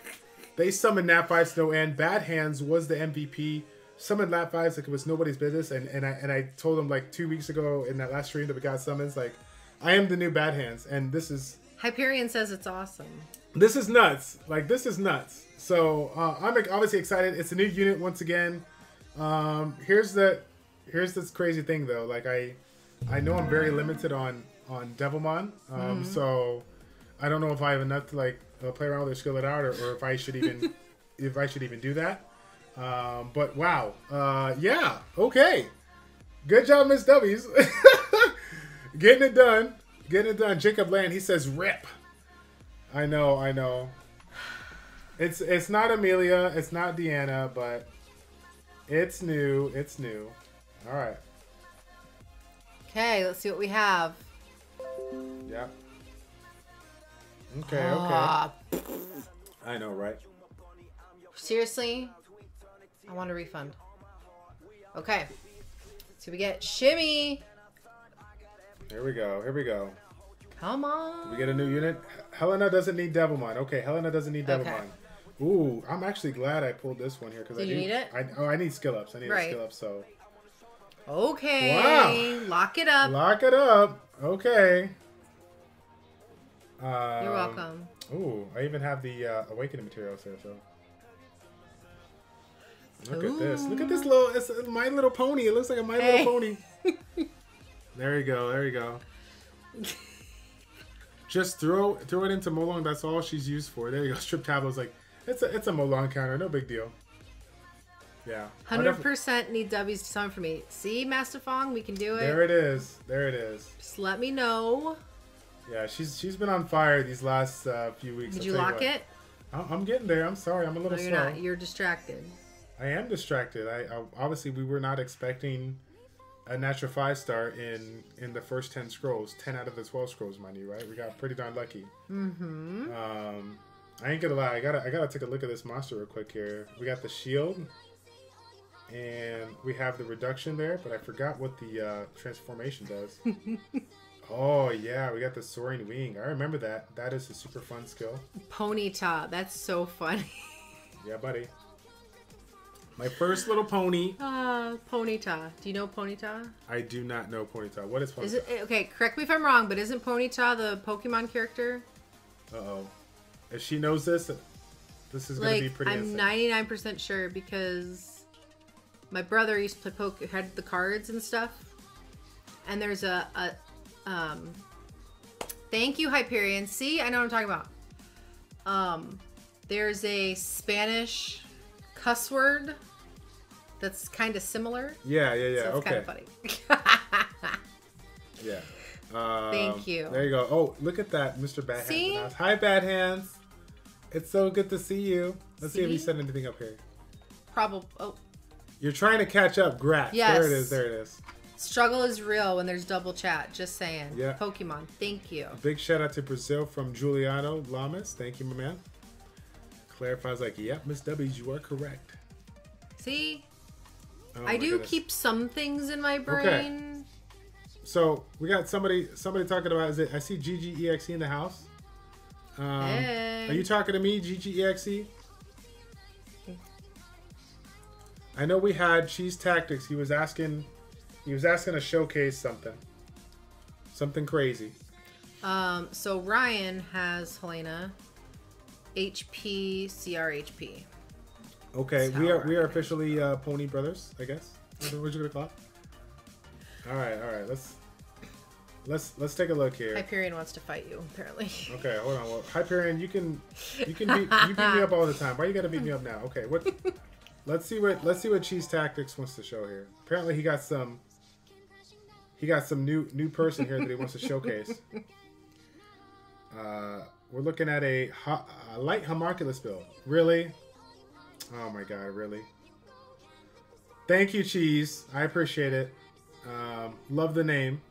they summoned Nat 5 Snow and Bad Hands was the MVP. Summoned Lap 5s like it was nobody's business, and I told him like 2 weeks ago in that last stream that we got summons, like I am the new Bad Hands, and this is Hyperion says it's awesome. This is nuts. Like this is nuts. So I'm obviously excited. It's a new unit once again. Here's this crazy thing though. Like I know I'm very limited on Devilmon, so I don't know if I have enough to like play around with or skill it out, or if I should even do that. But wow, yeah, okay, good job, Miss Dubbies. Getting it done. Jacob Land, he says rip. I know. It's not Amelia, it's not Deanna, but it's new. All right. Okay, let's see what we have. Yeah. Okay. I know, right? Seriously? I want a refund. Okay. So we get Shimmy. Here we go. Come on. We get a new unit. Helena doesn't need Devilmon. Okay, Helena doesn't need Devilmon. Okay. Ooh, I'm actually glad I pulled this one here because I need it. I need skill ups. I need a skill up. So. Okay. Wow. Lock it up. Okay. You're welcome. Ooh, I even have the awakening materials here. So. Look at this. Look at this little. It's a My Little Pony. It looks like a My Little Pony. There you go. Just throw it into Molong. That's all she's used for. There you go. Strip Tableau's like it's a Molong counter. No big deal. Yeah. 100% need Dubbies to summon for me. See, Master Fong, we can do it. There it is. Just let me know. Yeah, she's been on fire these last few weeks. Did you lock it? I'm getting there. I'm sorry. I'm a little slow. You're not. You're distracted. I am distracted. I obviously we were not expecting a natural 5-star in the first 10 scrolls. 10 out of the 12 scrolls, mind you, right? We got pretty darn lucky. Mm-hmm. I ain't gonna lie. I gotta take a look at this monster real quick here. We got the shield, and we have the reduction there, but I forgot what the transformation does. Oh yeah, we got the soaring wing. I remember that. That is a super fun skill. Ponyta. That's so funny. Yeah, buddy. My first little pony. Ponyta. Do you know Ponyta? I do not know Ponyta. What is Ponyta? Is it, okay, correct me if I'm wrong, but isn't Ponyta the Pokemon character? Uh-oh. If she knows this is going to be pretty I'm insane. 99% sure because my brother used to play had the cards and stuff. And there's a thank you, Hyperion. See, I know what I'm talking about. There's a Spanish cuss word that's kind of similar. Yeah. So it's okay. kind of funny. Yeah. Thank you. There you go. Oh, look at that, Mr. Bad See? Hands. Hi, Bad Hands. It's so good to see you. Let's see if he said anything up here. Probably. Oh. You're trying to catch up, Grat. Yes. There it is. There it is. Struggle is real when there's double chat. Just saying. Yeah. Pokemon. Thank you. A big shout out to Brazil from Giuliano Lamas. Thank you, my man. Clarifies like, yep, Miss Dubbies, you are correct. See? Oh, I do goodness. keep some things in my brain. Okay. So we got somebody talking about, I see GGEXE in the house. Hey. Are you talking to me, GGEXE? I know we had Cheese Tactics. He was asking to showcase something crazy. So Ryan has Helena, HP, CRHP. Okay, That's we how are Ryan officially Pony Brothers, I guess. What you gonna call it? All right. Let's take a look here. Hyperion wants to fight you, apparently. Okay, hold on. Well, Hyperion, you beat me up all the time. Why you gotta beat me up now? Okay, what? Let's see what Cheese Tactics wants to show here. Apparently, he got some new person here that he wants to showcase. We're looking at a light homunculus build. Really? Oh my god, really? Thank you, Cheese. I appreciate it. Love the name.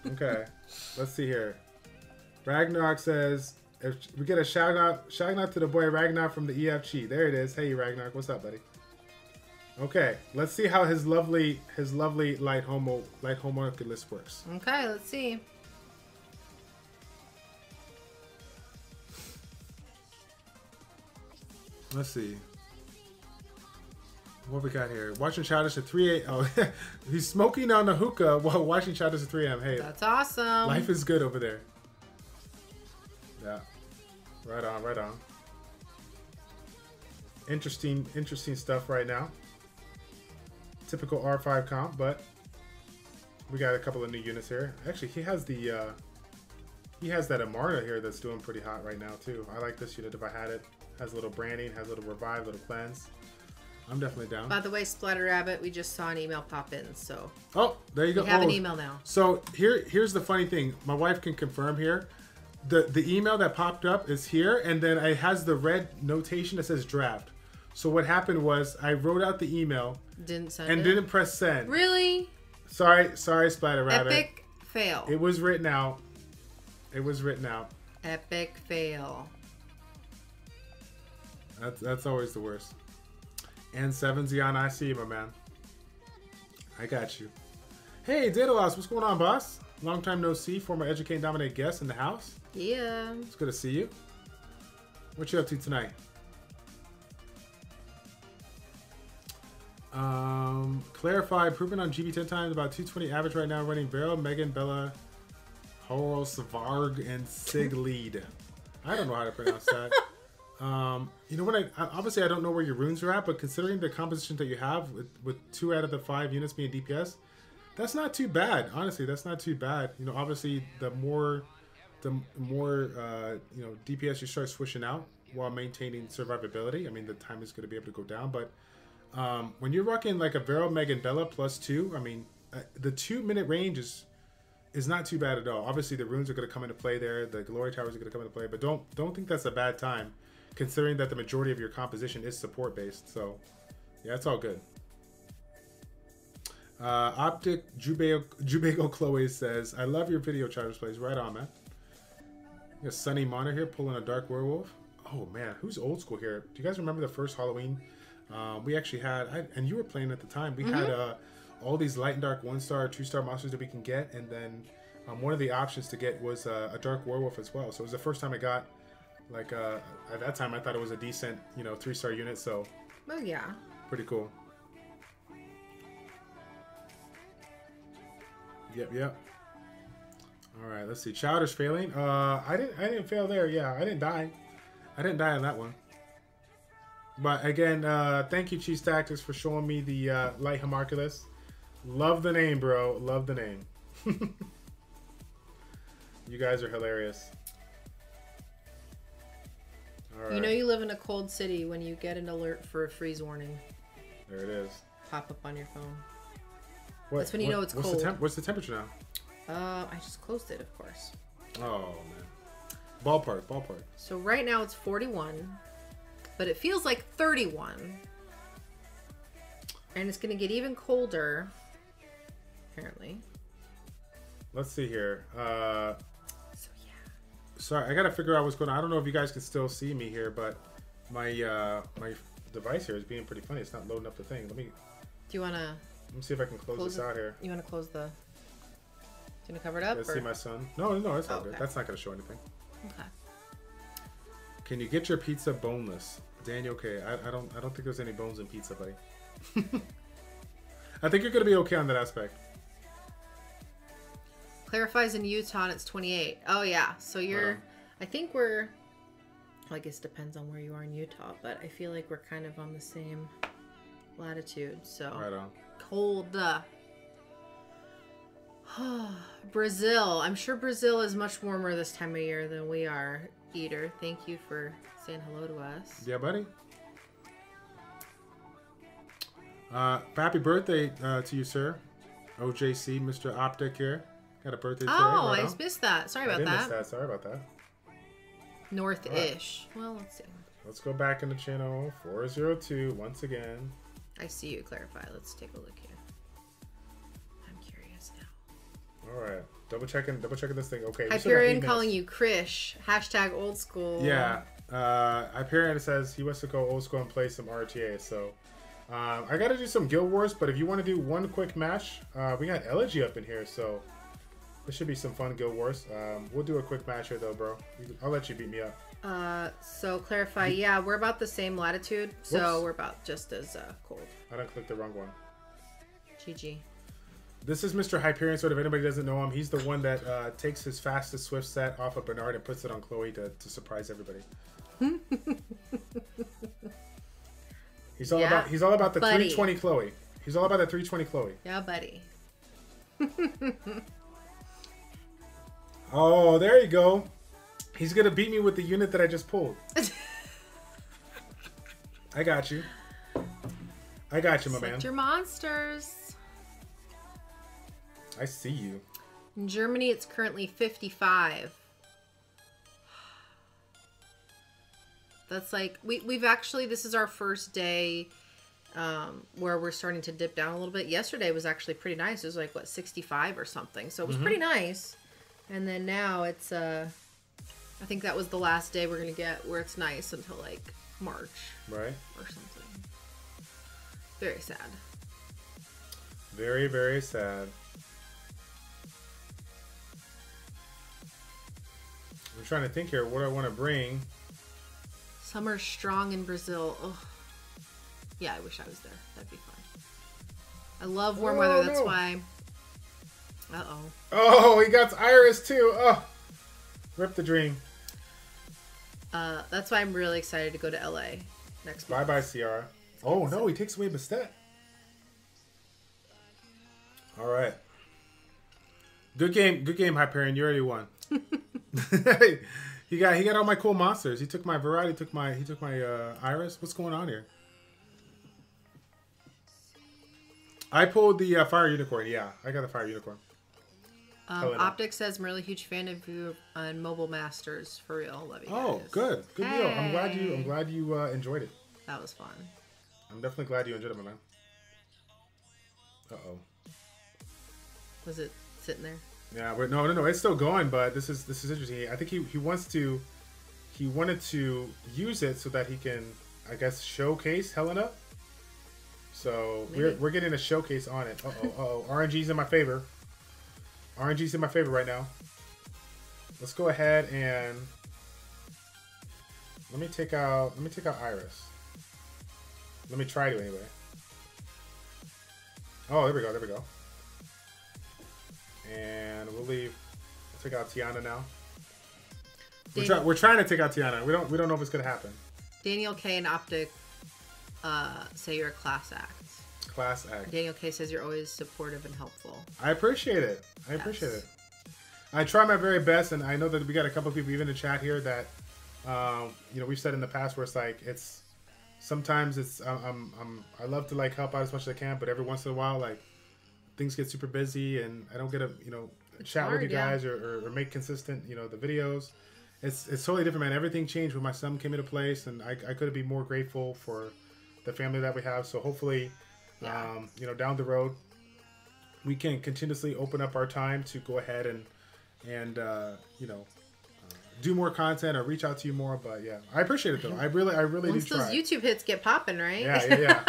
Okay, let's see here. Ragnarok says, if we get a shout out to the boy Ragnarok from the EFG. There it is. Hey Ragnarok, what's up, buddy? Okay, let's see how his lovely light homunculus works. Okay, let's see. Let's see. What we got here? Watching Childish at 3 a.m. Oh, he's smoking on the hookah while watching Childish at 3 a.m. Hey, that's awesome. Life is good over there. Yeah. Right on. Interesting stuff right now. Typical R5 comp, but we got a couple of new units here. Actually, he has that Amarna here that's doing pretty hot right now too. I like this unit if I had it. Has a little branding, has a little revive, little cleanse. I'm definitely down. By the way, Splatter Rabbit, we just saw an email pop in, so. Oh, there you go. We have an email now. So here's the funny thing. My wife can confirm here. The email that popped up is here, and then it has the red notation that says draft. So what happened was I wrote out the email. Didn't send and it. didn't press send. Really? Sorry, Splatter Rabbit. Epic fail. It was written out. Epic fail. That's always the worst. And 7 Zion, I see you, my man. I got you. Hey, Daedalus, what's going on, boss? Long time no see. Former Educate and Dominate guest in the house. Yeah. It's good to see you. What you up to tonight? Clarify, improvement on GB 10 times, about 220 average right now, running Beryl, Megan, Bella, Horo, Svarg, and Sig lead. I don't know how to pronounce that. You know what? Obviously I don't know where your runes are at, but considering the composition that you have with 2 out of the 5 units being DPS, that's not too bad. Honestly, that's not too bad. You know, obviously the more you know, DPS you start switching out while maintaining survivability, I mean, the time is going to be able to go down. But when you're rocking like a Vero, Megan, Bella +2, I mean, the 2-minute range is not too bad at all. Obviously, the runes are going to come into play there. The glory towers are going to come into play, but don't think that's a bad time, considering that the majority of your composition is support based. So yeah, it's all good. Optic Jubego Chloe says, I love your video, ChildishPlays. Right on, man. We got Sunny Monitor here pulling a Dark Werewolf. Oh man, who's old school here? Do you guys remember the first Halloween? We actually had, and you were playing at the time, we had all these light and dark 1-star, 2-star monsters that we can get, and then one of the options to get was a Dark Werewolf as well. So it was the first time I got, like, at that time I thought it was a decent, you know, 3-star unit, so. Oh yeah. Pretty cool. Yep. All right, let's see. Chowder's failing. I didn't fail there. Yeah, I didn't die. I didn't die on that one. But again, thank you, Cheese Tactics, for showing me the light homunculus. Love the name, bro. Love the name. You guys are hilarious. All right. You know you live in a cold city when you get an alert for a freeze warning. There it is. Pop up on your phone. That's when you know it's cold. What's the temperature now? I just closed it, of course. Oh man. Ballpark. So right now it's 41, but it feels like 31. And it's going to get even colder, apparently. Let's see here. So yeah. Sorry, I got to figure out what's going on. I don't know if you guys can still see me here, but my my device here is being pretty funny. It's not loading up the thing. Let me... Do you want to... Let me see if I can close this out here. You want to close the... Do you want to cover it up? Let's see my son. No, it's all good. That's not going to show anything. Okay. Can you get your pizza boneless? Daniel K. I don't think there's any bones in pizza, buddy. I think you're going to be okay on that aspect. Clarifies in Utah and it's 28. Oh, yeah. So you're... I think we're... Well, I guess it depends on where you are in Utah, but I feel like we're kind of on the same latitude. So right on. Cold. Brazil. I'm sure Brazil is much warmer this time of year than we are. Eater, thank you for saying hello to us. Yeah, buddy. Happy birthday to you, sir. OJC, Mr. Optic here. Got a birthday today. Oh, I just missed that. Sorry about that. Missed that. Sorry about that. North-ish. Right. Well, let's see. Let's go back into channel 402 once again. I see you clarify. Let's take a look here. I'm curious now. All right. Double checking this thing. Okay. Hyperion calling you Krish. Hashtag old school. Yeah. Hyperion says he wants to go old school and play some RTA. So I got to do some Guild Wars, but if you want to do one quick match, we got Elegy up in here. So this should be some fun Guild Wars. We'll do a quick match here though, bro. I'll let you beat me up. So clarify, yeah, we're about the same latitude, so we're about just as cold. I done clicked the wrong one. GG. This is Mr. Hyperion, so if anybody doesn't know him, he's the one that takes his fastest Swift set off of Bernard and puts it on Chloe to surprise everybody. He's all about the buddy. 320 Chloe. He's all about the 320 Chloe. Yeah, buddy. Oh, there you go. He's gonna beat me with the unit that I just pulled. I got you. I got you, my man. Your monsters. I see you. In Germany, it's currently 55. That's like we've actually, this is our first day where we're starting to dip down a little bit. Yesterday was actually pretty nice. It was like what, 65 or something. So it was pretty nice. And then now it's I think that was the last day we're gonna get where it's nice until like March, right, or something. Very sad. Very, very sad. I'm trying to think here what I want to bring. Summer's strong in Brazil. Ugh. Yeah, I wish I was there. That'd be fun. I love warm weather. That's why. Uh-oh. Oh, he got Iris too. Oh, rip the dream. That's why I'm really excited to go to LA next month. Bye-bye, Ciara. Oh, no, he takes away Bastet. All right. Good game, Hyperion. You already won. He got all my cool monsters. He took my variety. He took my Iris. What's going on here? I pulled the Fire Unicorn. Yeah, I got the Fire Unicorn. Optic says I'm a really huge fan of you on Mobile Masters. For real, love you. Oh, guys. Good deal. I'm glad you enjoyed it. That was fun. I'm definitely glad you enjoyed it, my man. Uh-oh. Was it sitting there? Yeah, no. It's still going, but this is interesting. I think he wanted to use it so that he can, I guess, showcase Helena. So we're getting a showcase on it. Uh-oh. RNG's in my favor. RNG's in my favor right now. Let's go ahead and let me take out Iris. Let me try to anyway. Oh, there we go. And we'll take out Tiana now. We're trying to take out Tiana. We don't know if it's gonna happen. Daniel K and Optic say you're a class act. Class act. Daniel K says you're always supportive and helpful. I appreciate it. I try my very best, and I know that we got a couple of people even in the chat here that we've said in the past where it's like sometimes I love to like help out as much as I can, but every once in a while like things get super busy and I don't get to, chat with you guys or make consistent, the videos. It's totally different, man. Everything changed when my son came into place, and I couldn't be more grateful for the family that we have. So hopefully, down the road, we can continuously open up our time to go ahead and do more content or reach out to you more. But yeah, I appreciate it though. I really once do try. Once those YouTube hits get popping, right? Yeah.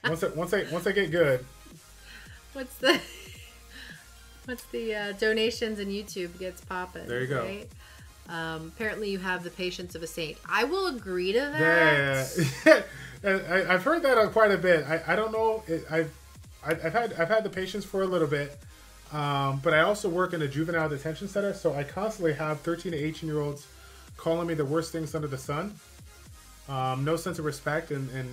once I get good. What's the donations and YouTube gets popping? There you go. Right? Apparently you have the patience of a saint. I will agree to that. Yeah. I've heard that quite a bit. I don't know. I've had the patience for a little bit, but I also work in a juvenile detention center, so I constantly have 13 to 18-year-olds calling me the worst things under the sun. No sense of respect, and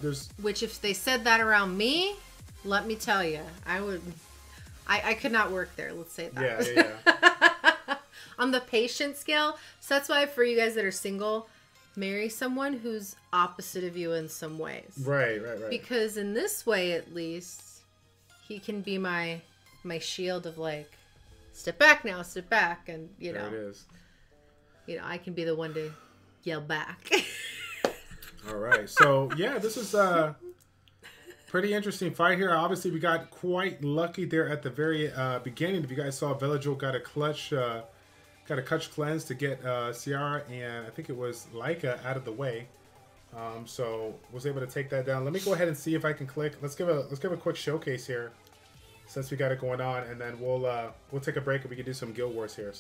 there's which if they said that around me, let me tell you, I could not work there. Let's say that. Yeah. On the patient scale, so that's why for you guys that are single, marry someone who's opposite of you in some ways. Right. Because in this way, at least, he can be my shield of like, step back, and There it is. I can be the one to yell back. All right, so yeah, this is pretty interesting fight here. Obviously, we got quite lucky there at the very beginning. If you guys saw, Velajo got a clutch cleanse to get Ciara and I think it was Laika out of the way. So was able to take that down. Let me go ahead and see if I can click. Let's give a quick showcase here, since we got it going on, and then we'll take a break and we can do some Guild Wars here.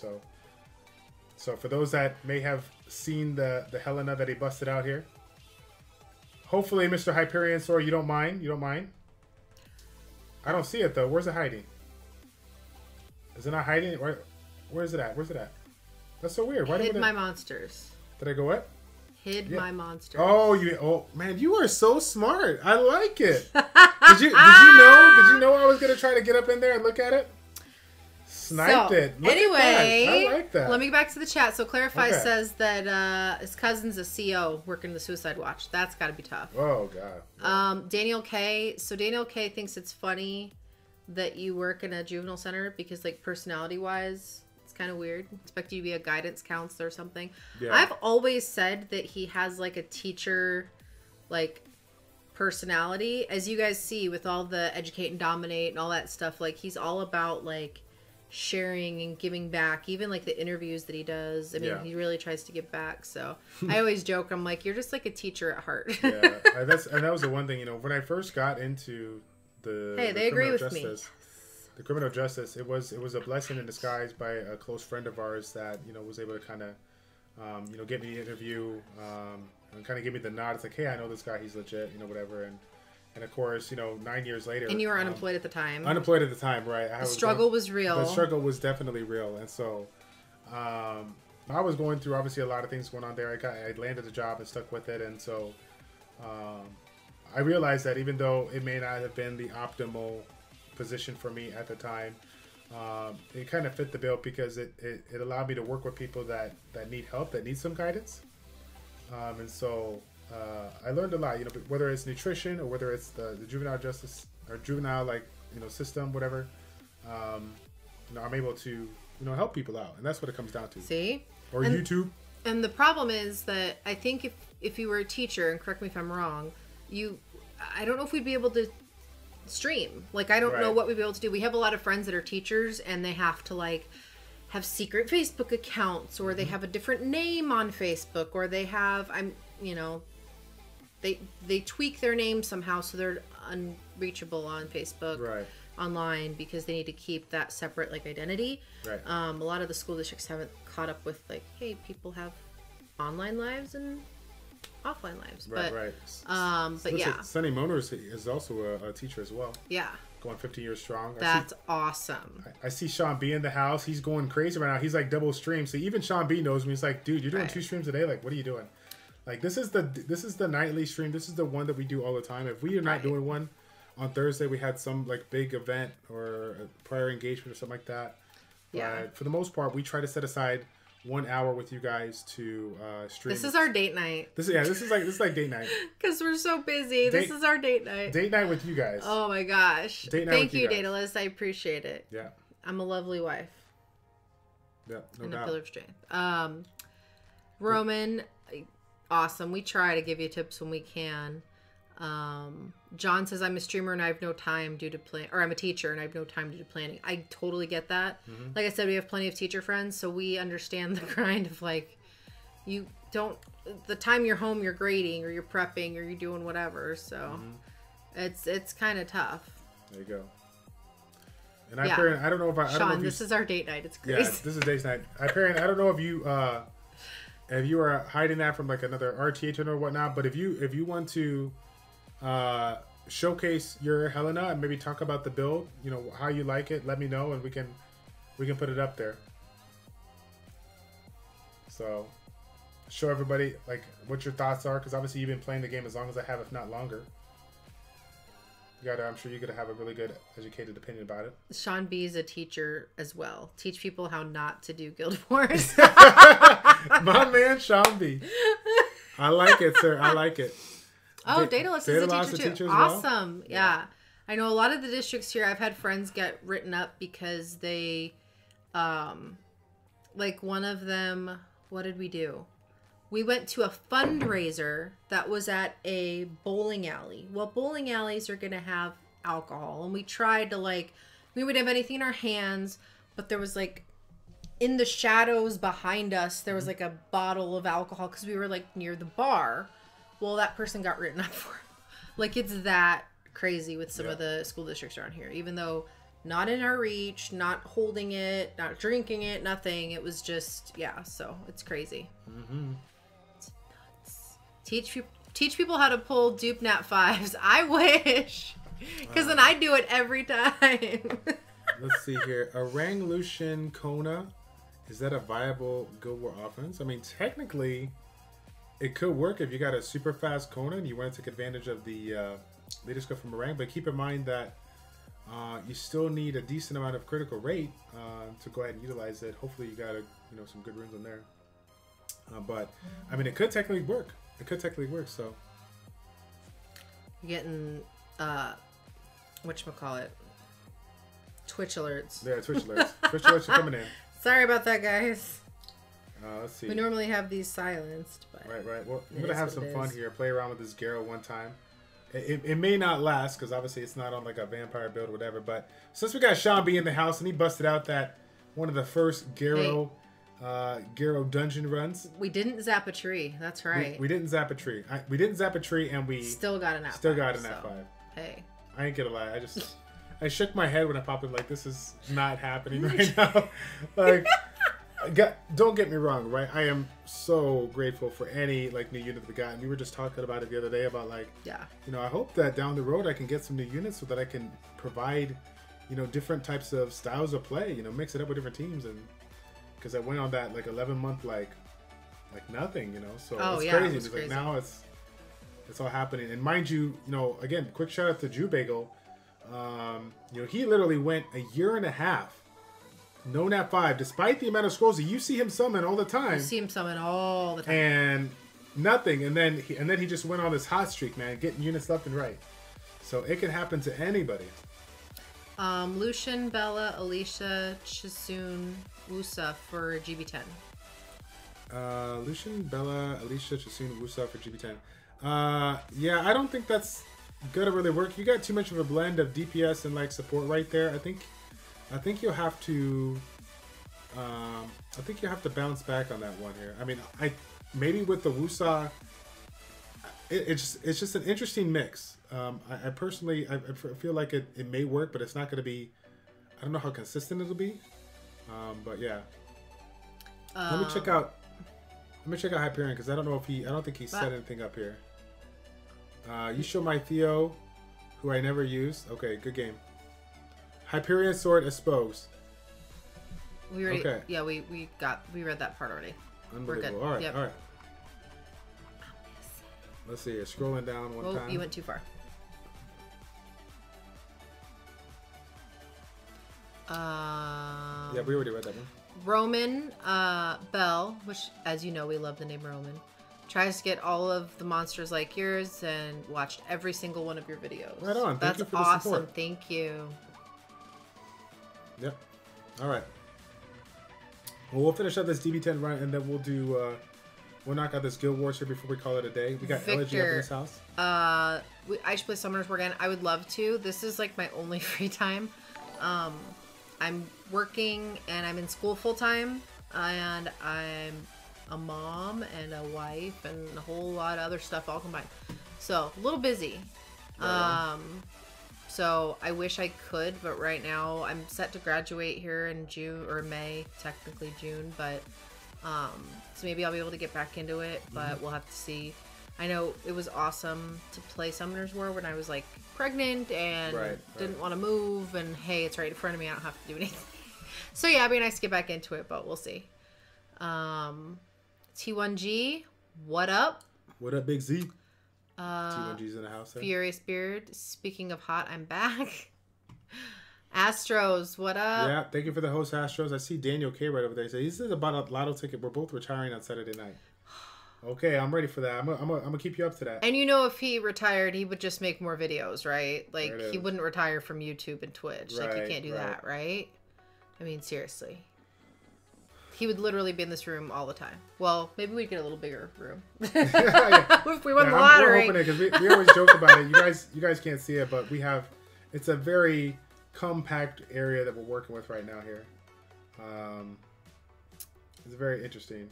So for those that may have seen the Helena that he busted out here, hopefully, Mr. Hyperion Sword, you don't mind. I don't see it though. Where's it hiding? Is it not hiding? Where is it at? That's so weird. Why Hid my monsters. Did I go what? Hid my monsters. Oh man, you are so smart. I like it. Did you know I was gonna try to get up in there and look at it? Sniped it. Look anyway, at that. I like that. Let me get back to the chat. So Clarify says that his cousin's a CO working the Suicide Watch. That's got to be tough. Oh god. Daniel K. So Daniel K. thinks it's funny that you work in a juvenile center because, like, personality-wise, it's kind of weird. Expect you to be a guidance counselor or something. Yeah. I've always said that he has like a teacher, like, personality, as you guys see with all the educate and dominate and all that stuff. Like, he's all about like sharing and giving back, even like the interviews that he does. I mean, he really tries to give back. So I always joke, I'm like, you're just like a teacher at heart. Yeah, and that was the one thing, when I first got into they agree with me. The criminal justice, it was a blessing in disguise by a close friend of ours that was able to kind of get me the interview and kind of give me the nod. It's like, hey, I know this guy, he's legit, whatever. And of course, 9 years later. And you were unemployed at the time. Unemployed at the time, right? The struggle was real. The struggle was definitely real. And so I was going through, obviously, a lot of things going on there. I landed a job and stuck with it. And so I realized that even though it may not have been the optimal position for me at the time, it kind of fit the bill because it allowed me to work with people that need help, that need some guidance. And so I learned a lot, whether it's nutrition or whether it's the juvenile justice or juvenile system, whatever. I'm able to help people out, and that's what it comes down to. See? Or YouTube. And the problem is that I think if you were a teacher, and correct me if I'm wrong, I don't know if we'd be able to stream. Like, I don't know what we'd be able to do. We have a lot of friends that are teachers, and they have to like have secret Facebook accounts, or they have a different name on Facebook, or they have they tweak their name somehow so they're unreachable on Facebook, online, because they need to keep that separate like identity. A lot of the school districts haven't caught up with like, hey, people have online lives and offline lives. But yeah, Sunny Moners is also a teacher as well. Yeah, going 50 years strong. That's awesome. I see Sean B in the house. He's going crazy right now. He's like double stream. So even Sean B knows me. He's like, dude, you're doing 2 streams a day. Like, what are you doing? Like, this is the nightly stream. This is the one that we do all the time. If we are not doing one on Thursday, we had some like big event or a prior engagement or something like that. Yeah. But for the most part, we try to set aside 1 hour with you guys to stream. This is our date night. This is like date night. Because we're so busy. This is our date night. Date night with you guys. Oh my gosh. Date night Thank with you, guys. Daedalus. I appreciate it. Yeah. I'm a lovely wife. Yeah, no and doubt. a pillar of strength. Roman, awesome. We try to give you tips when we can. John says, I'm a streamer and I have no time due to plan, or I'm a teacher and I have no time due to planning. I totally get that. Like I said, we have plenty of teacher friends, so we understand the grind of like, you don't, the time you're home, you're grading or you're prepping or you're doing whatever. So it's kind of tough. There you go. And I don't know if I Sean, don't know if this is our date night. It's crazy. Yeah, this is date night. I don't know if you are hiding that from like another RTA channel or whatnot, but if you want to showcase your Helena and maybe talk about the build, you know, how you like it, let me know and we can put it up there. So show everybody like what your thoughts are, because obviously you've been playing the game as long as I have, if not longer. I'm sure you're gonna have a really good educated opinion about it. Sean B is a teacher as well. Teach people how not to do Guild Wars. My man Sean B. I like it, sir. I like it. Oh, Daedalus is a teacher too. Awesome. Well? Yeah. I know a lot of the districts here, I've had friends get written up because they, like one of them, what did we do? We went to a fundraiser that was at a bowling alley. Well, bowling alleys are going to have alcohol. And we tried to like, we would have anything in our hands, but there was like, in the shadows behind us, there was like a bottle of alcohol because we were like near the bar. Well, that person got written up for it. Like, it's that crazy with some of the school districts around here. Even though not in our reach, not holding it, not drinking it, nothing. It was just, yeah, so it's crazy. It's nuts. Teach people how to pull dupe nat 5s. I wish. Because then I do it every time. Let's see here. Orang Lucian Kona. Is that a viable Guild War offense? I mean, technically, it could work if you got a super fast Kona and you want to take advantage of the leadership from Orang. But keep in mind that you still need a decent amount of critical rate to go ahead and utilize it. Hopefully, you got some good runes on there. But I mean, it could technically work. It could technically work. So you're getting whatchamacallit? Twitch alerts. Yeah, Twitch alerts. Twitch alerts are coming in. Sorry about that, guys. Let's see. We normally have these silenced, but right. Well, I'm gonna have some fun here. Play around with this Garo one time. It may not last because obviously it's not on like a vampire build or whatever. But since we got Sean B in the house and he busted out that one of the first Garo dungeon runs. We didn't zap a tree. That's right. We didn't zap a tree. We didn't zap a tree, and we still got an Nat 5. Still got a Nat 5. Hey, I ain't gonna lie. I shook my head when I popped in. Like, this is not happening right now. Like. Don't get me wrong, right? I am so grateful for any like new unit we got, and we were just talking about it the other day about like, I hope that down the road I can get some new units so that I can provide, different types of styles of play, mix it up with different teams, and because I went on that like 11-month like nothing, so it's crazy. It's crazy. Like now it's all happening, and mind you, again, quick shout out to Jew Bagel. He literally went a year and a half. No Nat 5, despite the amount of scrolls that you see him summon all the time. You see him summon all the time. And nothing. And then he just went on this hot streak, man, getting units left and right. So it can happen to anybody. Lucian, Bella, Alicia, Chisun, Wusa for GB10. Lucian, Bella, Alicia, Chisun, Wusa for GB10. Yeah, I don't think that's gonna really work. You got too much of a blend of DPS and like support right there. I think you'll have to. I think you have to bounce back on that one here. I mean, maybe with the Wusa, it's just an interesting mix. I personally feel like it may work, but it's not going to be. I don't know how consistent it'll be. But yeah. Let me check out Hyperion because I don't know if I don't think he set anything up here. You show my Theo, who I never used. Okay, good game. Hyperion Sword exposed. We already, yeah, we read that part already. We're good. All right, all right. Let's see. Scrolling down one time. You went too far. Yeah, we already read that one. Roman Bell, which, as you know, we love the name Roman, tries to get all of the monsters like yours and watched every single one of your videos. Right on. Thank That's you for awesome. the support. Thank you. Yep. All right. Well, we'll finish up this DB10 run, and then we'll do. We'll knock out this Guild Wars here before we call it a day. We got Victor, LG up in this house. I should play Summoners War again. I would love to. This is like my only free time. I'm working and I'm in school full time, and I'm a mom and a wife and a whole lot of other stuff all combined. So a little busy. So I wish I could, but right now I'm set to graduate here in June or May, technically June, but so maybe I'll be able to get back into it, but we'll have to see. I know it was awesome to play Summoners War when I was like pregnant and didn't want to move, and hey, it's right in front of me, I don't have to do anything. So yeah, it'd be nice to get back into it, but we'll see. T1G, what up? What up, Big Z? T1G's in the house there. Furious Beard, speaking of hot, I'm back. Astros, what up? Yeah, thank you for the host, Astros. I see Daniel K right over there. He said, "This is about a lotto ticket. We're both retiring on Saturday night." Okay, I'm ready for that. I'm gonna keep you up to that. And you know, if he retired, he would just make more videos, right? Like, he wouldn't retire from YouTube and Twitch. Like, you can't do that, right? I mean, seriously. He would literally be in this room all the time. Well, maybe we'd get a little bigger room. If we won the lottery. We're hoping it, because we always joke about it. You guys can't see it, but we have... It's a very compact area that we're working with right now here. It's very interesting.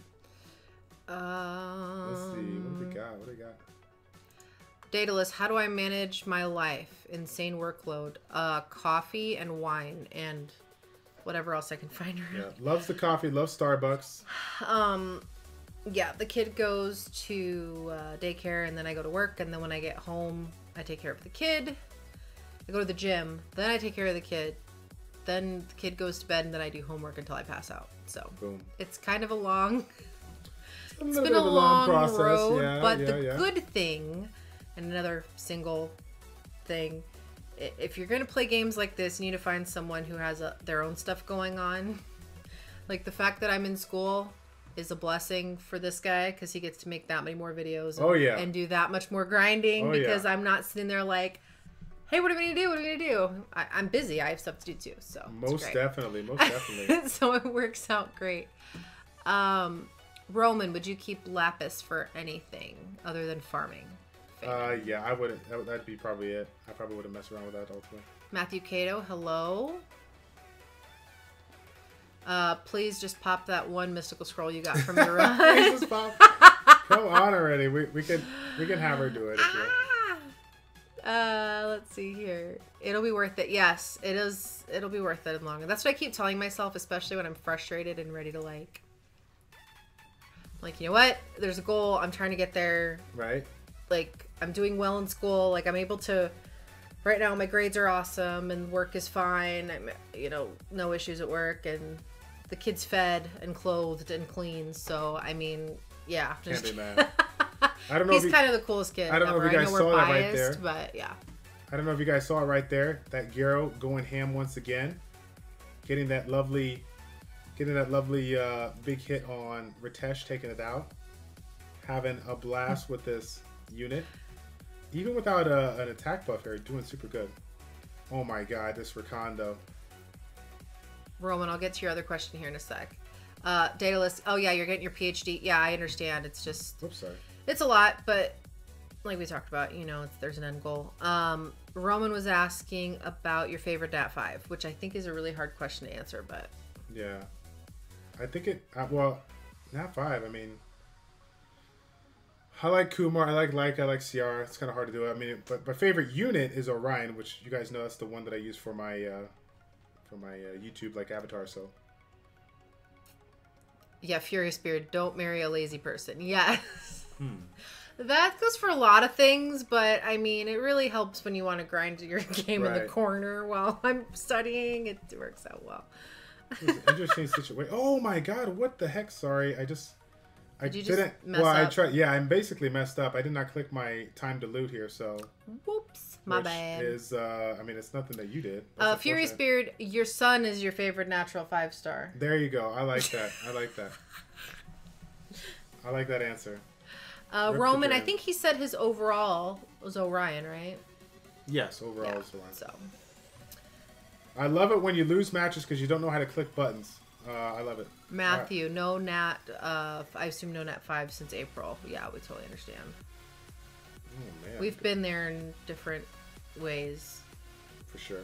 Let's see. What do we got? Daedalus, how do I manage my life? Insane workload. Coffee and wine and whatever else I can find around. Yeah, loves the coffee, loves Starbucks. Yeah, the kid goes to daycare, and then I go to work, and then when I get home, I take care of the kid. I go to the gym, then I take care of the kid. Then the kid goes to bed, and then I do homework until I pass out. So boom. It's kind of a long... It's been a long process. road, but the good thing, and another single thing, if you're going to play games like this, you need to find someone who has their own stuff going on. Like, the fact that I'm in school is a blessing for this guy, because he gets to make that many more videos and do that much more grinding, because I'm not sitting there like, hey, what are we going to do? What are we going to do? I'm busy. I have stuff to do too. So most definitely. So it works out great. Roman, would you keep Lapis for anything other than farming? Yeah, I wouldn't. That'd be probably it. I probably wouldn't mess around with that ultimately. Matthew Cato, hello. Please just pop that one mystical scroll you got from your run. Please just pop. Come on already. We can have her do it. Let's see here. It'll be worth it. Yes, it is. It'll be worth it in the long run. That's what I keep telling myself, especially when I'm frustrated and ready to like, you know what? There's a goal. I'm trying to get there. Right. Like, I'm doing well in school. Like, I'm able to... Right now, my grades are awesome, and work is fine. I'm, no issues at work, and the kid's fed and clothed and clean. So, I mean, yeah. Can't be mad. I don't know. He's kind of the coolest kid. I don't know if you guys saw that right there. But yeah. I don't know if you guys saw it right there. That Gyro going ham once again, getting that lovely big hit on Ritesh, taking it out, having a blast with this unit, even without an attack buff here, doing super good. Oh my god, this Rakondo. Roman, I'll get to your other question here in a sec. Daedalus, oh yeah, you're getting your PhD. Yeah, I understand. It's just... Oops, sorry. It's a lot, but like we talked about, there's an end goal. Roman was asking about your favorite DAT5, which I think is a really hard question to answer, but... Yeah. I think well, DAT5, I mean... I like Kumar, I like Laika, I like CR. It's kind of hard to do. I mean, but my favorite unit is Orion, which you guys know that's the one that I use for my YouTube like avatar. So yeah, Furious Beard, don't marry a lazy person. Yes, that goes for a lot of things, but I mean, it really helps when you want to grind your game in the corner while I'm studying. It works out well. It's an interesting situation. Oh my god, what the heck? Sorry, I tried. Yeah, I'm basically messed up. I did not click my time to loot here, so. Whoops. My which bad. is, I mean, it's nothing that you did. That's Furious unfortunate. Beard, your son is your favorite natural 5-star. There you go. I like that. I like that. I like that answer. Rip the Roman, I jam. think he said his overall was Orion, right? Yes, overall is the one. So. I love it when you lose matches because you don't know how to click buttons. I love it. Matthew, no Nat, I assume no Nat 5 since April. Yeah, we totally understand. Oh, man. We've been there in different ways. For sure.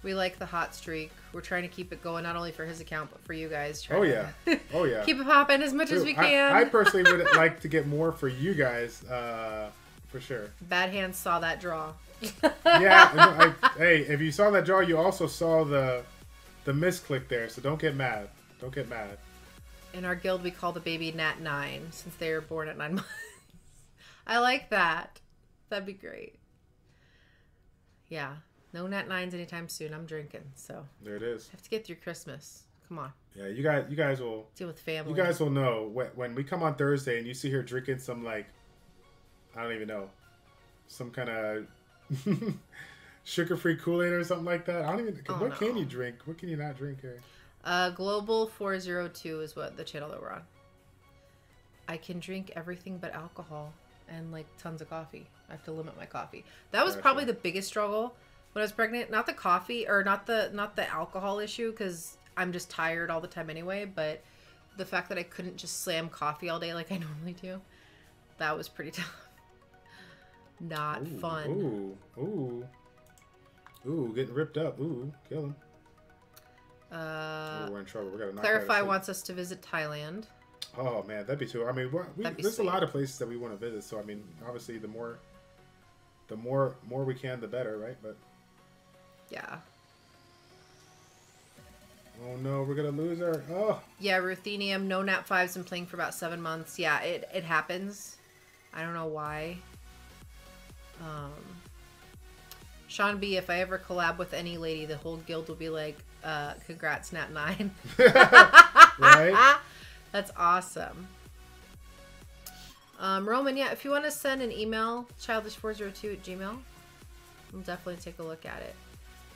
We like the hot streak. We're trying to keep it going, not only for his account, but for you guys. Oh, yeah. Oh, yeah. Keep it popping as much as we can. I personally would like to get more for you guys, for sure. Bad Hands saw that draw. Yeah. Hey, if you saw that draw, you also saw the misclick there, so don't get mad. Don't get mad. In our guild, we call the baby Nat 9, since they were born at 9 months. I like that. That'd be great. Yeah. No Nat 9s anytime soon. I'm drinking, so. There it is. Have to get through Christmas. Come on. Yeah, you guys will Deal with family. You guys will know when we come on Thursday and you see her drinking some, like, I don't even know, some kind of sugar-free Kool-Aid or something like that. I don't even. What can you drink? What can you not drink here? Global 402 is what the channel that we're on. I can drink everything but alcohol and like tons of coffee. I have to limit my coffee. That was probably the biggest struggle when I was pregnant. Not the coffee or not the alcohol issue, because I'm just tired all the time anyway, but the fact that I couldn't just slam coffee all day like I normally do. That was pretty tough. Not fun. Ooh, getting ripped up. Ooh, kill him. We're in trouble. We gotta knock Clarify wants us to visit Thailand. Oh man, that'd be too. I mean, there's sweet. a lot of places that we want to visit. So I mean, obviously, the more we can, the better, right? But Yeah. oh no, we're gonna lose our. Oh. Yeah, Ruthenium, no Nat 5s and playing for about 7 months. Yeah, it happens. I don't know why. Sean B, if I ever collab with any lady, the whole guild will be like, congrats, Nat 9. Right? That's awesome. Roman, yeah, if you want to send an email, childish402@gmail, we'll definitely take a look at it.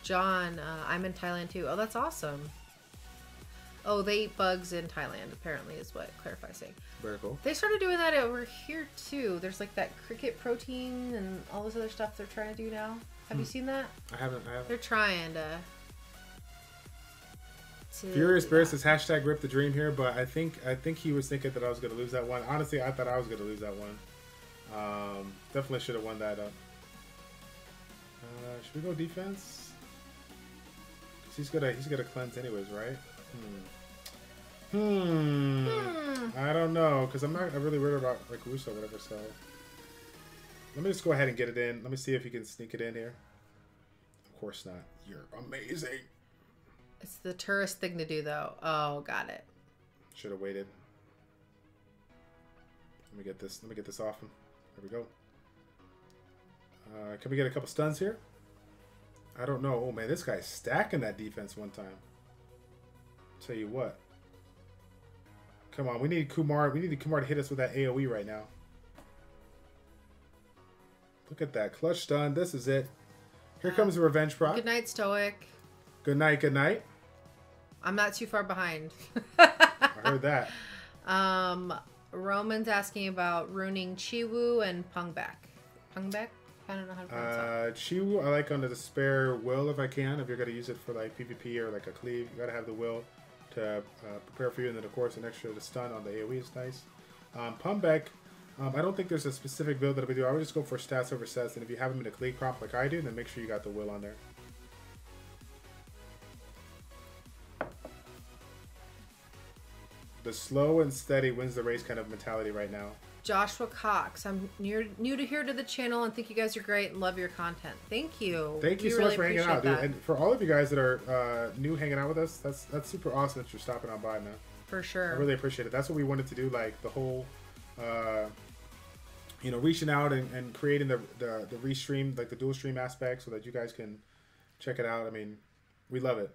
John, I'm in Thailand too. Oh, that's awesome. Oh, they eat bugs in Thailand, apparently, is what Clarify's saying. Very cool. They started doing that over here too. There's like that cricket protein and all this other stuff they're trying to do now. Have you seen that? I haven't. They're trying to Furious Bear says hashtag rip the dream here, but I think he was thinking that I was gonna lose that one. Honestly, I thought I was gonna lose that one. Definitely should have won that up. Should we go defense? 'Cause he's gonna cleanse anyways, right? I don't know, because I'm not really worried about like Russo or whatever. So let me just go ahead and get it in. Let me see if you can sneak it in here. Of course not. You're amazing. It's the tourist thing to do, though. Oh, got it. Should have waited. Let me get this off him. There we go. Can we get a couple stuns here? I don't know. Oh man, this guy's stacking that defense one time. Tell you what. Come on, we need Kumar. We need Kumar to hit us with that AoE right now. Look at that clutch stun. This is it. Here comes the revenge proc. Good night, Stoic. Good night. Good night. I'm not too far behind. I heard that. Roman's asking about ruining Chiwu and Pungbek. Pungbek? I don't know how to pronounce that. Chiwu, I like under the spare will if I can. If you're going to use it for like PvP or like a cleave, you got to have the will to prepare for you. And then, of course, an extra to stun on the AoE is nice. Pungbek, I don't think there's a specific build that we do. I would just go for stats over sets. And if you have them in a cleave comp like I do, then make sure you got the will on there. The slow and steady wins the race kind of mentality right now. Joshua Cox, I'm new to here to the channel and think you guys are great and love your content. Thank you. Thank you so much for hanging out, dude. And for all of you guys that are new hanging out with us, that's super awesome that you're stopping on by, man. For sure. I really appreciate it. That's what we wanted to do, like the whole, reaching out and creating the restream, like the dual stream aspect so that you guys can check it out. I mean, we love it.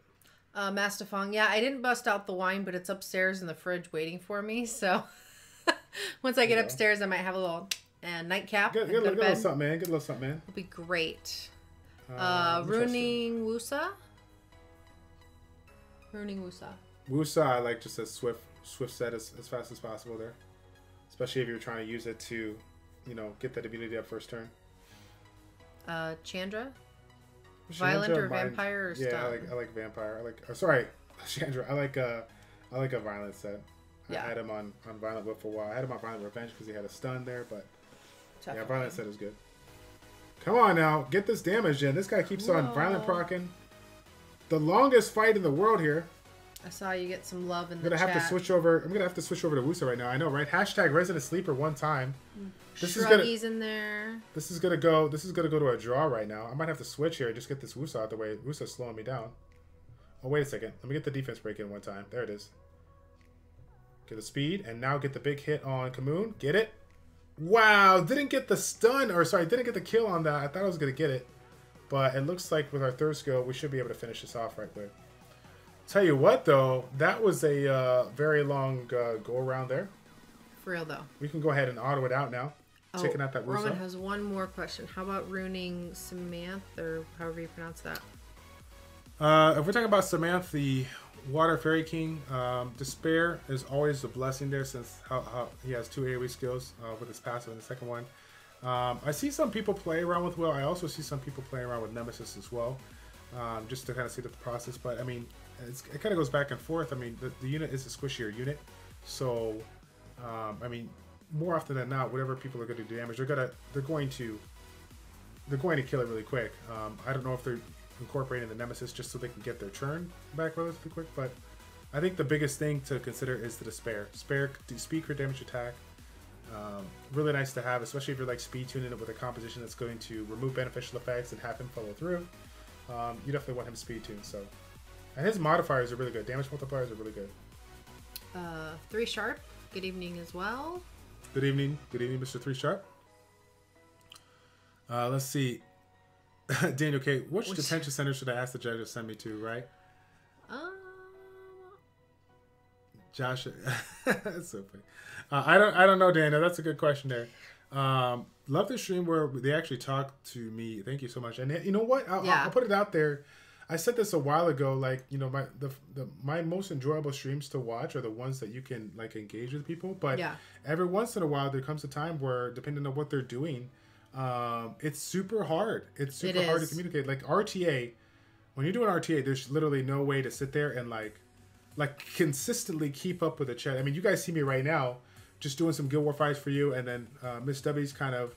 Mastafong, yeah, I didn't bust out the wine, but it's upstairs in the fridge waiting for me. So once I get upstairs, I might have a little and nightcap. Get a and go to little bed. something, man. Get a little something, man. It'll be great. Interesting. Ruining Wusa. Ruining Wusa. Wusa, I like just a swift set as fast as possible there. Especially if you're trying to use it to, you know, get that immunity up first turn. Chandra? Violent or vampire or stun? Yeah, I like vampire. Sorry, Chandra. I like a violent set. Yeah. I had him on Violent Whip for a while. I had him on Violent Revenge because he had a stun there, but Definitely. yeah, Violent set is good. Come on now, get this damage in. This guy keeps on Violent procking. The longest fight in the world here. I saw you get some love in the I'm gonna have to switch over. I'm gonna have to switch over to Wusa right now. I know, right? Hashtag Resident Sleeper one time. Shruggies in there. This is gonna go to a draw right now. I might have to switch here and just get this Wusa out the way. Wusa's slowing me down. Oh wait a second. Let me get the defense break in one time. There it is. Get the speed and now get the big hit on Kamoon. Get it? Wow! Didn't get the stun, or sorry, didn't get the kill on that. I thought I was gonna get it, but it looks like with our third skill, we should be able to finish this off right quick. Tell you what, though, that was a very long go around there. For real though. We can go ahead and auto it out now. Taking out that Wusa. Roman has one more question. How about ruining Samantha, or however you pronounce that? If we're talking about Samantha, the Water Fairy King, Despair is always a blessing there since how he has 2 AoE skills with his passive and the second one. I see some people play around with Will. I also see some people playing around with Nemesis as well, just to kind of see the process. But I mean, it kind of goes back and forth. I mean, the unit is a squishier unit, so I mean, more often than not, whatever people are going to do damage, they're going to kill it really quick. I don't know if they're incorporating the Nemesis just so they can get their turn back relatively quick, but I think the biggest thing to consider is the Despair. Speed crit damage attack. Really nice to have, especially if you're like speed tuning it with a composition that's going to remove beneficial effects and have him follow through. You definitely want him speed tuned. So, and his modifiers are really good. Damage multipliers are really good. 3 Sharp. Good evening as well. Good evening, Mr. 3 Sharp. Let's see. Daniel K, which detention center should I ask the judge to send me to, right? Josh, that's so funny. I don't know, Daniel. That's a good question there. Love the stream where they actually talk to me. Thank you so much. And you know what? I'll put it out there. I said this a while ago. Like, you know, my most enjoyable streams to watch are the ones that you can like engage with people. But every once in a while, there comes a time where, depending on what they're doing, it's super hard. It's super hard to communicate. Like RTA, when you're doing RTA, there's literally no way to sit there and like consistently keep up with the chat. I mean, you guys see me right now, just doing some Guild War fights for you, and then Miss Dubbies kind of,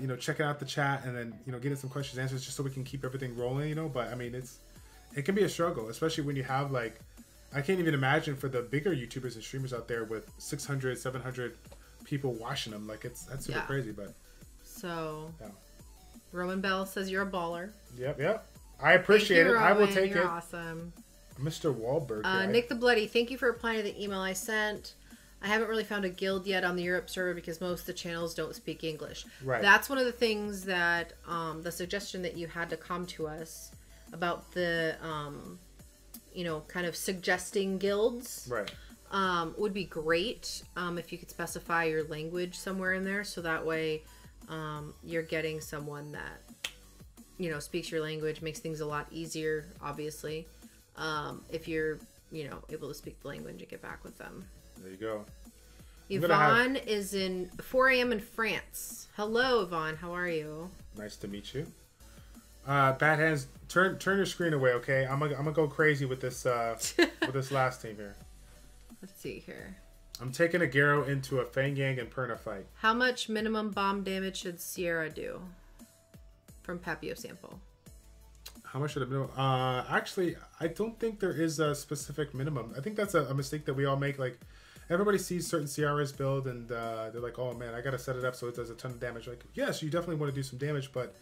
you know, checking out the chat, and then, you know, getting some questions answers just so we can keep everything rolling, you know. But I mean, it can be a struggle, especially when you have like, I can't even imagine for the bigger YouTubers and streamers out there with 600, 700 people watching them. Like that's super crazy, but. So, Roman Bell says you're a baller. Yep. I appreciate it. I will take you're it. Awesome. Mr. Wahlberg. Nick the Bloody, thank you for replying to the email I sent. I haven't really found a guild yet on the Europe server because most of the channels don't speak English. Right. That's one of the things that the suggestion that you had to come to us about the, you know, kind of suggesting guilds. Right. Would be great if you could specify your language somewhere in there, so that way you're getting someone that, you know, speaks your language, makes things a lot easier, obviously. If you're, you know, able to speak the language and get back with them. There you go. Yvonne is in 4 a.m. in France. Hello, Yvonne. How are you? Nice to meet you. Bad Hands, turn your screen away, okay? I'm gonna go crazy with this with this last team here. Let's see here. I'm taking a Garo into a Fang Gang and Perna fight. How much minimum bomb damage should Sierra do? From Papio Sample. How much should it minimum? Actually, I don't think there is a specific minimum. I think that's a mistake that we all make. Like, everybody sees certain CRS build and they're like, oh man, I gotta set it up so it does a ton of damage. Like, yes, you definitely want to do some damage, but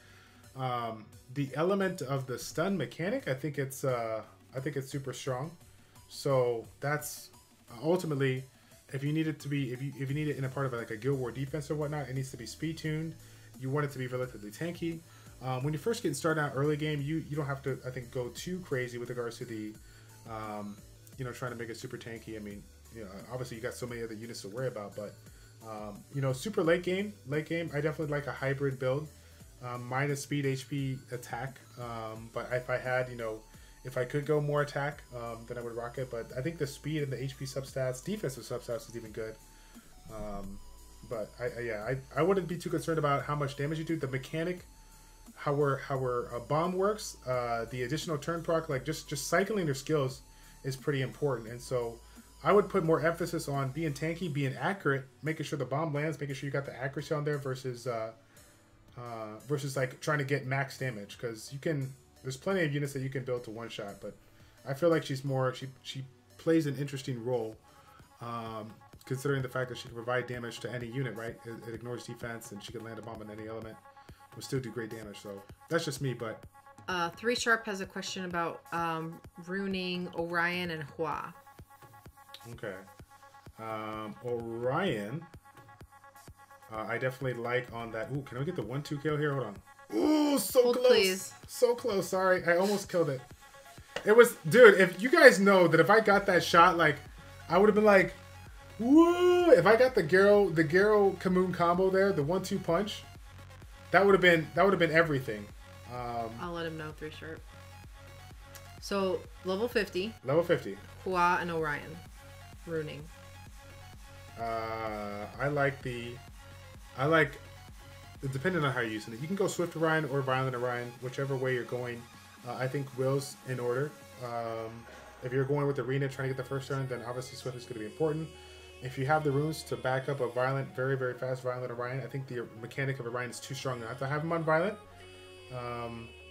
the element of the stun mechanic, I think it's super strong. So that's ultimately, if you need it to be, if you need it in a part of like a Guild War defense or whatnot, it needs to be speed tuned. You want it to be relatively tanky. When you're first getting started out early game, you don't have to, I think, go too crazy with regards to the, you know, trying to make it super tanky. I mean, you know, obviously you got so many other units to worry about, but Super late game. I definitely like a hybrid build. Minus speed, HP, attack. But if I had, if I could go more attack, then I would rock it. But I think the speed and the HP substats, defensive substats is even good. But I wouldn't be too concerned about how much damage you do. The mechanic, how a bomb works, the additional turn proc, like just cycling your skills is pretty important. And so I would put more emphasis on being tanky, being accurate, making sure the bomb lands, making sure you got the accuracy on there versus like trying to get max damage, because there's plenty of units that you can build to one shot. But I feel like she's more she plays an interesting role. Considering the fact that she can provide damage to any unit, right? It ignores defense, and she can land a bomb on any element. It will still do great damage. So that's just me, but... 3 Sharp has a question about ruining Orion and Hua. Okay. Orion, I definitely like on that. Ooh, can we get the 1-2 kill here? Hold on. Ooh, so Hold, close. Please. So close. Sorry. I almost killed it. It was... Dude, if you guys know that if I got that shot, like, I would have been like... Woo! If I got the Garo Kamoon combo there, the 1-2 punch, that would have been everything. I'll let him know. 3 Sharp. So level 50. Level 50. Hua and Orion, ruining. I like depending on how you're using it. You can go Swift Orion or Violent Orion, whichever way you're going. I think Will's in order. If you're going with Arena trying to get the first turn, then obviously Swift is going to be important. If you have the runes to back up a Violent, very, very fast Violent Orion, I think the mechanic of Orion is too strong not to have him on Violent.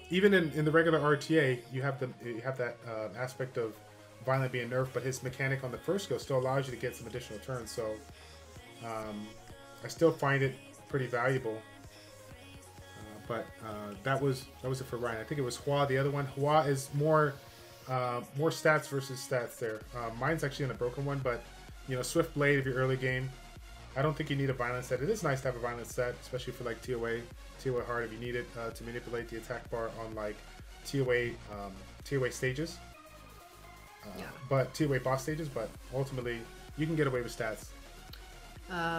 Even in the regular RTA, you have that aspect of Violent being nerfed, but his mechanic on the first skill still allows you to get some additional turns. So I still find it pretty valuable. But that was it for Ryan. I think it was Hua, the other one. Hua is more stats versus stats there. Mine's actually on a broken one, but Swift Blade if you're early game. I don't think you need a violent set. It is nice to have a violent set, especially for like TOA hard if you need it to manipulate the attack bar on like TOA stages. But TOA boss stages, but ultimately you can get away with stats.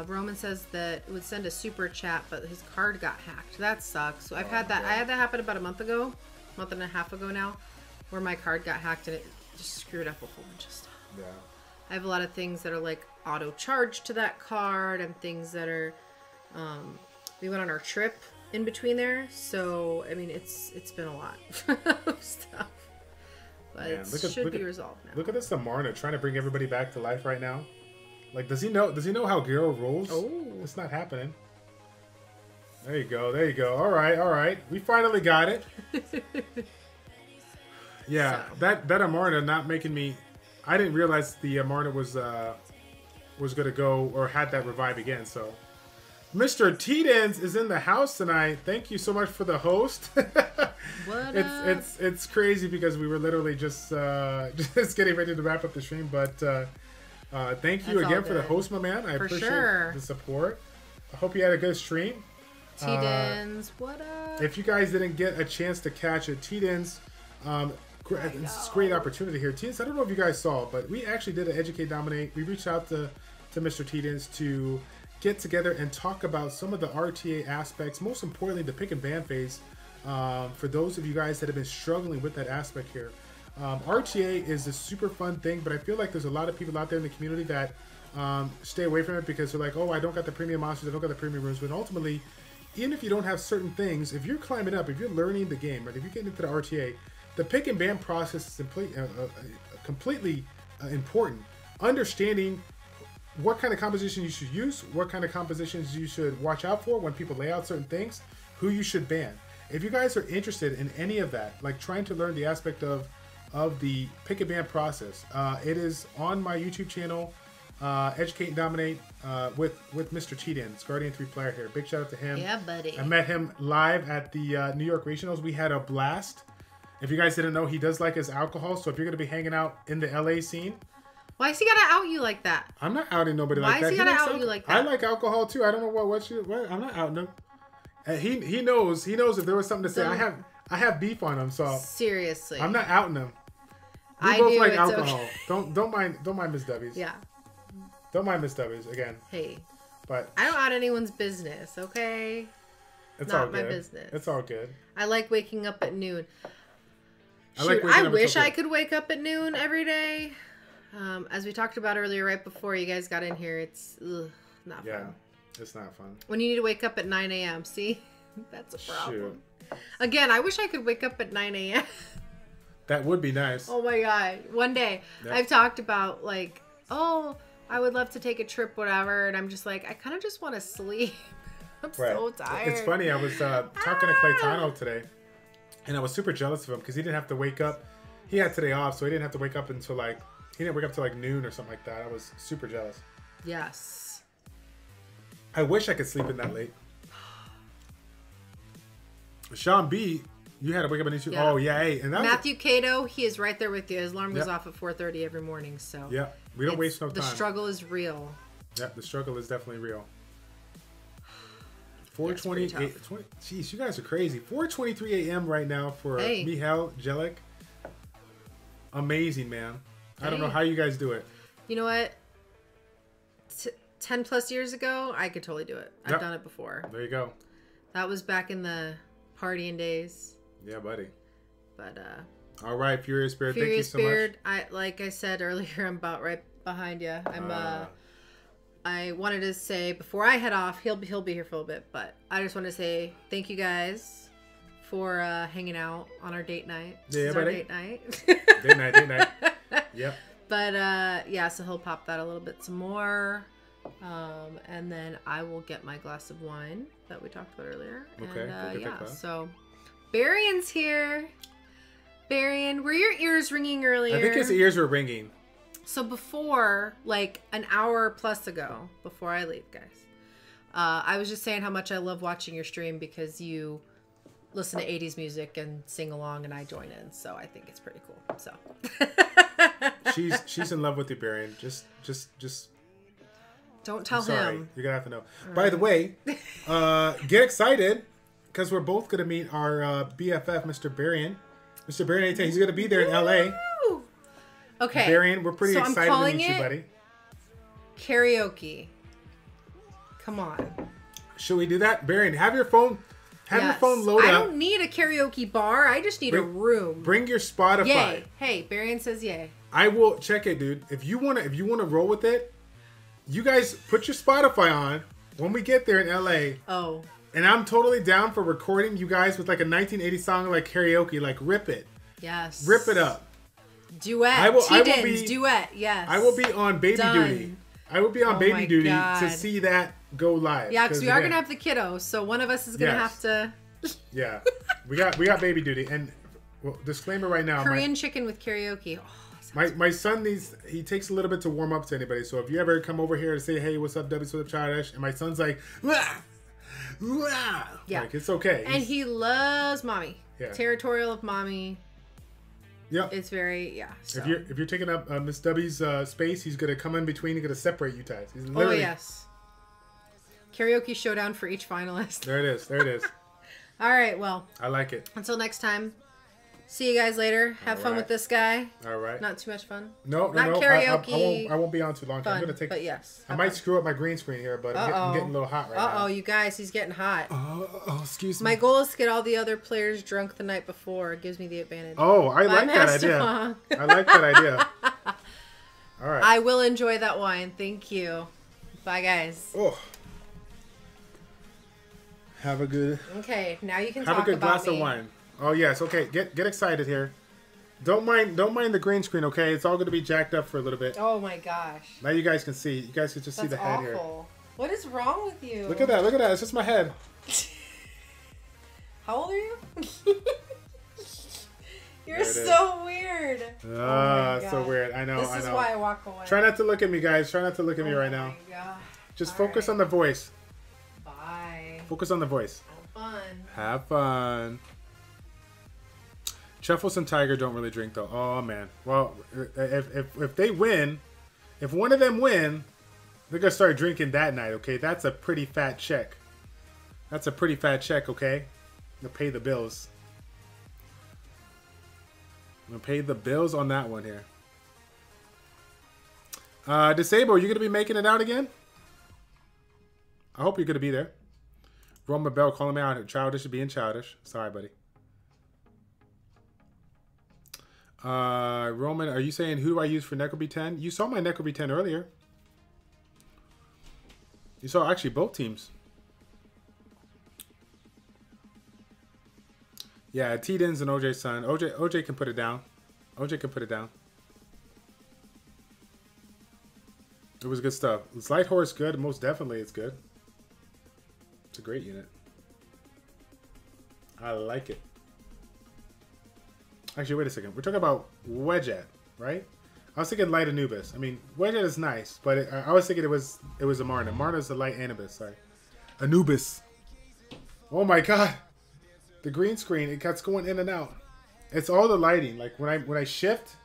Roman says that it would send a super chat, but his card got hacked. That sucks. So I've had that. I had that happen about a month and a half ago now, where my card got hacked and it just screwed up a whole bunch of stuff. Yeah. I have a lot of things that are like auto charged to that card and things that are. We went on our trip in between there, so I mean it's been a lot of stuff, but it should be resolved now. Look at this Amarna trying to bring everybody back to life right now. Like, does he know how Garo rolls? Oh, it's not happening. There you go. All right. We finally got it. Yeah, so. that Amarna not making me. I didn't realize the Amarna was gonna go or had that revive again. So, Mr. Tedens is in the house tonight. Thank you so much for the host. It's crazy because we were literally just getting ready to wrap up the stream, but thank you again for the host, my man. I appreciate the support. I hope you had a good stream. Tedens, what up? If you guys didn't get a chance to catch it, Tedens, it's a great opportunity here. Tedens, I don't know if you guys saw, but we actually did an Educate Dominate. We reached out to Mr. Tedens to get together and talk about some of the RTA aspects, most importantly the pick and ban phase, for those of you guys that have been struggling with that aspect here. RTA is a super fun thing, but I feel like there's a lot of people out there in the community that stay away from it because they're like, oh, I don't got the premium monsters, I don't got the premium rooms. But ultimately, even if you don't have certain things, if you're climbing up, if you're learning the game, right, if you're getting into the RTA, the pick and ban process is completely important. Understanding what kind of composition you should use, what kind of compositions you should watch out for when people lay out certain things, who you should ban. If you guys are interested in any of that, like trying to learn the aspect of the pick and ban process, it is on my YouTube channel, Educate and Dominate, with Mr. Tedens, Guardian 3 player here. Big shout out to him. Yeah, buddy. I met him live at the New York Regionals. We had a blast. If you guys didn't know, he does like his alcohol, so if you're going to be hanging out in the LA scene, why is he gotta out you like that? I'm not outing nobody like that. Why is he gotta out you like that? I like alcohol too. I don't know what I'm not outing him. And he knows if there was something to say. I have beef on him, so seriously, I'm not outing him. We I both do. like It's alcohol. Okay. Don't mind Miss Dubbies. Yeah. Don't mind Miss Dubbies again. Hey, But I don't out anyone's business, okay? it's Not all good. my business. It's all good. I like waking up at noon. Shoot, I wish I could wake up at noon every day. As we talked about earlier, right before you guys got in here, it's not fun. Yeah, it's not fun. When you need to wake up at 9 a.m., see? That's a problem. Shoot. Again, I wish I could wake up at 9 a.m. That would be nice. Oh my God. One day, I've talked about like, oh, I would love to take a trip, whatever. And I'm just like, I kind of just want to sleep. I'm so tired. It's funny. I was talking to Claytano today, and I was super jealous of him because he didn't have to wake up. He had today off, so he didn't have to wake up until like, he didn't wake up till like noon or something like that. I was super jealous. Yes. I wish I could sleep in that late. Sean B, you had to wake up at 2. Yeah. Oh, yeah. Hey, and that Matthew Cato, he is right there with you. His alarm goes off at 4:30 every morning. So yeah, we don't waste no time. The struggle is real. Yeah, the struggle is definitely real. 4:28. Jeez, you guys are crazy. 4:23 a.m. right now for Michal Jelic. Amazing, man. I don't know how you guys do it. You know what? 10 plus years ago, I could totally do it. I've done it before. There you go. That was back in the partying days. Yeah, buddy. But all right, Furious Spirit. Thank you so much. Like I said earlier, I'm about right behind you. I wanted to say before I head off, he'll be here for a little bit, but I just want to say thank you guys for hanging out on our date night. Yeah, buddy. Our date night. Date night. Yep. But yeah, so he'll pop that a little bit some more. And then I will get my glass of wine that we talked about earlier. Okay. And yeah, so Barian's here. Barian, were your ears ringing earlier? I think his ears were ringing. So before, like an hour plus ago, before I leave, guys, I was just saying how much I love watching your stream because you listen to 80s music and sing along and I join in. So I think it's pretty cool. So she's in love with you, Barian. Just don't tell him. You're gonna have to know. By the way, get excited because we're both gonna meet our BFF, Mr. Barian. Mr. Barian, he's gonna be there in LA. Okay. Barian, we're pretty excited to meet you, buddy. Karaoke. Come on. Should we do that? Barian, have your phone load up. I don't need a karaoke bar. I just need a room. Bring your Spotify. Yay. Hey, Barian says yay. I will check it, dude. If you wanna roll with it, you guys put your Spotify on when we get there in LA. Oh. And I'm totally down for recording you guys with like a 1980 song like karaoke. Like rip it. Yes. Rip it up. Duet. I will be duet. Yes. I will be on baby duty. I will be on baby duty to see that go live. Yeah, because we are gonna have the kiddos, so one of us is gonna have to. Yeah, we got baby duty, and disclaimer right now. Korean chicken with karaoke. Oh, my son he takes a little bit to warm up to anybody. So if you ever come over here to say, hey, what's up, Dubbies, what's up, Childish, and my son's like, wah, wah, yeah, like it's okay. And he loves mommy. Yeah. Territorial of mommy. Yep. It's very, So. If you're taking up Miss Dubby's space, he's gonna come in between. He's gonna separate you guys. He's literally... Oh yes. Karaoke showdown for each finalist. There it is. All right. Well. I like it. Until next time. See you guys later. Have fun with this guy. All right. Not too much fun. No. Karaoke. I won't be on too long. Fun, I'm gonna take. But yes. I might screw up my green screen here, but I'm getting a little hot right now. You guys, he's getting hot. Oh, excuse me. My goal is to get all the other players drunk the night before. It gives me the advantage. Oh, I like that idea. I like that idea. All right. I will enjoy that wine. Thank you. Bye, guys. Oh. Have a good. Okay, now you can have talk a good about glass of wine. Oh yes, okay. Get excited here. Don't mind the green screen, okay? It's all going to be jacked up for a little bit. Oh my gosh. Now you guys can see. You guys can just see the head here. What is wrong with you? Look at that. It's just my head. How old are you? You're so weird. So weird. I know. This is why I walk away. Try not to look at me, guys. Try not to look at me right now. God. Just focus on the voice. Bye. Focus on the voice. Have fun. Truffles and Tiger don't really drink though. Oh man. Well, if they win, if one of them win, they're gonna start drinking that night. Okay, that's a pretty fat check. Okay, to pay the bills. I'm gonna pay the bills on that one here. Disable, you gonna be making it out again? I hope you're going to be there. Roman Bell calling me out. Childish is being childish. Sorry, buddy. Roman, are you saying who do I use for Necroby 10? You saw my Necroby 10 earlier. You saw actually both teams. Yeah, T-Dins and OJ's son. OJ can put it down. OJ can put it down. It was good stuff. Is Light Horse good? Most definitely it's good. It's a great unit. I like it. Actually, wait a second. We're talking about Wedget, right? I was thinking Light Anubis. I mean, Wedget is nice, but I was thinking it was a Marna. Marna's the Light Anubis, sorry. Anubis. Oh my god. The green screen, it keeps going in and out. It's all the lighting. Like when I shift,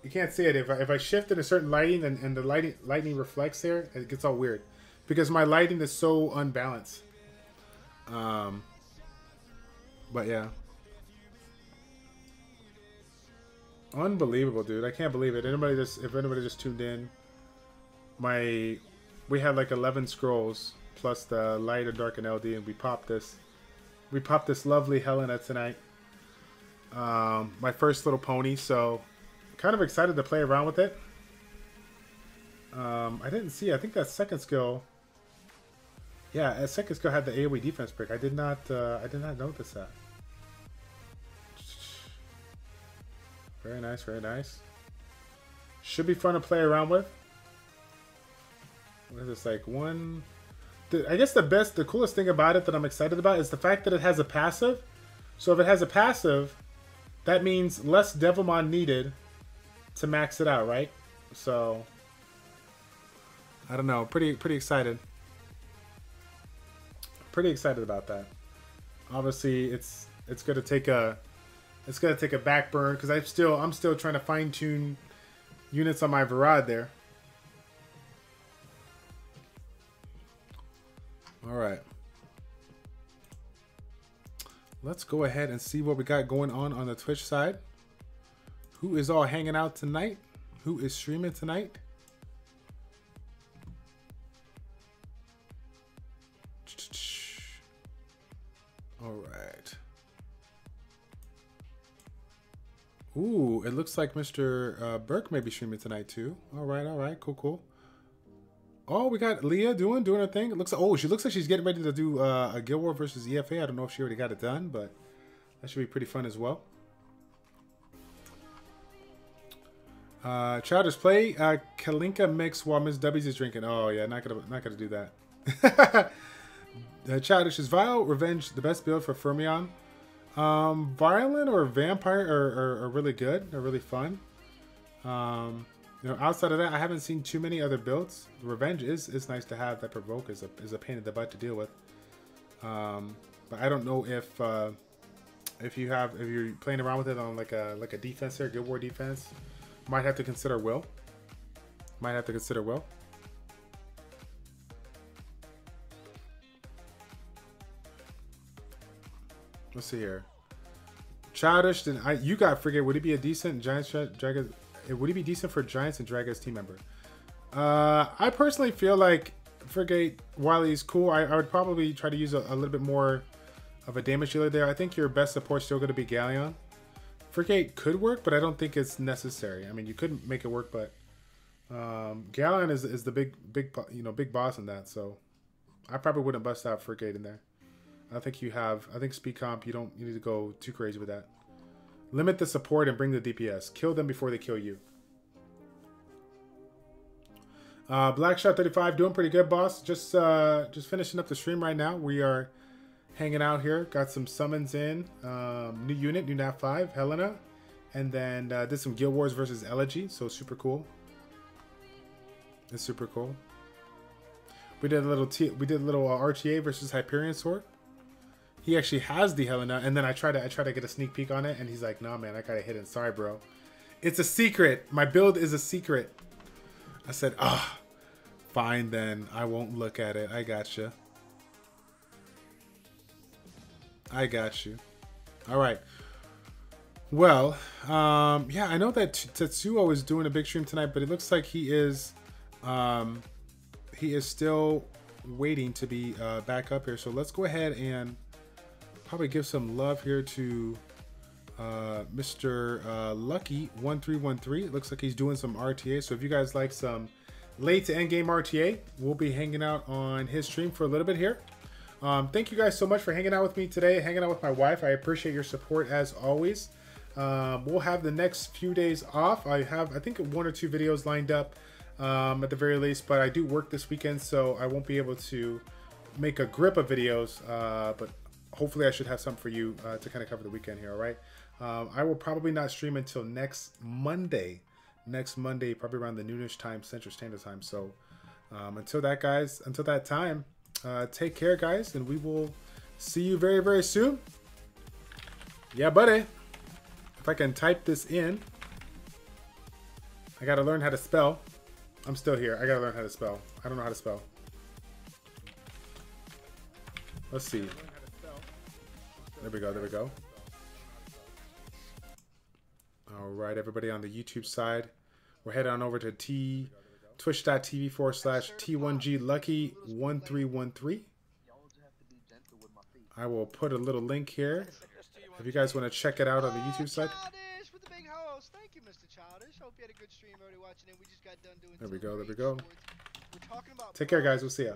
you can't see it. If I shift in a certain lighting and the lightning reflects there, it gets all weird. Because my lighting is so unbalanced. But yeah. Unbelievable, dude. I can't believe it. If anybody just tuned in, we had like 11 scrolls plus the light or dark and LD, and we popped this lovely Helena tonight. My first little pony, so kind of excited to play around with it. I didn't see. I think that second skill. Yeah, that second skill had the AoE defense brick. I did not notice that. Very nice, very nice. Should be fun to play around with. What is this, like one? I guess the coolest thing about it that I'm excited about is the fact that it has a passive. So if it has a passive, that means less Devilmon needed to max it out, right? So I don't know, pretty excited. Pretty excited about that. Obviously, it's gonna take a back burn because I'm still trying to fine tune units on my Varad there. All right. Let's go ahead and see what we got going on the Twitch side. Who is all hanging out tonight? Who is streaming tonight? All right. Ooh, it looks like Mr. Burke may be streaming tonight too. All right, cool. Oh, we got Leah doing her thing. It looks like, she looks like she's getting ready to do a Guild War versus EFA. I don't know if she already got it done, but that should be pretty fun as well. Childish play Kalinka mix while Miss Dubbies is drinking. Oh yeah, not gonna do that. Childish, is Vile Revenge the best build for Fermion? Violent or Vampire are really good. They're really fun. You know, outside of that, I haven't seen too many other builds. Revenge is nice to have. That Provoke is a pain in the butt to deal with. But I don't know if you're playing around with it on like a defense here, Guild War defense, might have to consider Will. Let's see here. Childish, then you got Frigate. Would it be a decent Giants Dragons? Would he be decent for Giants and Dragons team member? I personally feel like Frigate, while he's cool, I would probably try to use a little bit more of a damage dealer there. I think your best support's still going to be Galleon. Frigate could work, but I don't think it's necessary. I mean, you could make it work, but Galleon is the big boss in that. So I probably wouldn't bust out Frigate in there. I think speed comp, you need to go too crazy with that. Limit the support and bring the DPS. Kill them before they kill you. Blackshot 35 doing pretty good, boss. Just finishing up the stream right now. We are hanging out here. Got some summons in. New unit, new NAP 5, Helena, and then did some Guild Wars versus Elegy. So super cool. It's super cool. We did a little RTA versus Hyperion Sword. He actually has the Helena, and then I try to get a sneak peek on it, and he's like, "Nah, man, I got it hidden. Sorry, bro. It's a secret. My build is a secret." I said, fine then. I won't look at it. I gotcha. I got you. All right. Well, yeah, I know that Tetsuo is doing a big stream tonight, but it looks like he is still waiting to be back up here. So let's go ahead and probably give some love here to Mr. Lucky1313. It looks like he's doing some RTA. So if you guys like some late to end game RTA, we'll be hanging out on his stream for a little bit here. Thank you guys so much for hanging out with me today, hanging out with my wife. I appreciate your support as always. We'll have the next few days off. I think 1 or 2 videos lined up at the very least, but I do work this weekend, so I won't be able to make a grip of videos, but hopefully I should have some for you to kind of cover the weekend here. All right. I will probably not stream until next Monday, probably around the noonish time, Central Standard Time. So until that time, take care, guys, and we will see you very, very soon. Yeah, buddy. If I can type this in, I gotta learn how to spell. I'm still here. I gotta learn how to spell. I don't know how to spell. Let's see. There we go. There we go. All right, everybody on the YouTube side, we're heading on over to twitch.tv/T1G Lucky1313. I will put a little link here if you guys want to check it out on the YouTube side. Childish with the big host. Thank you, Mr. Childish. Hope you had a good stream. Everybody watching it. We just got done doing. There we go. There we go. We're talking about Take care, guys. We'll see ya.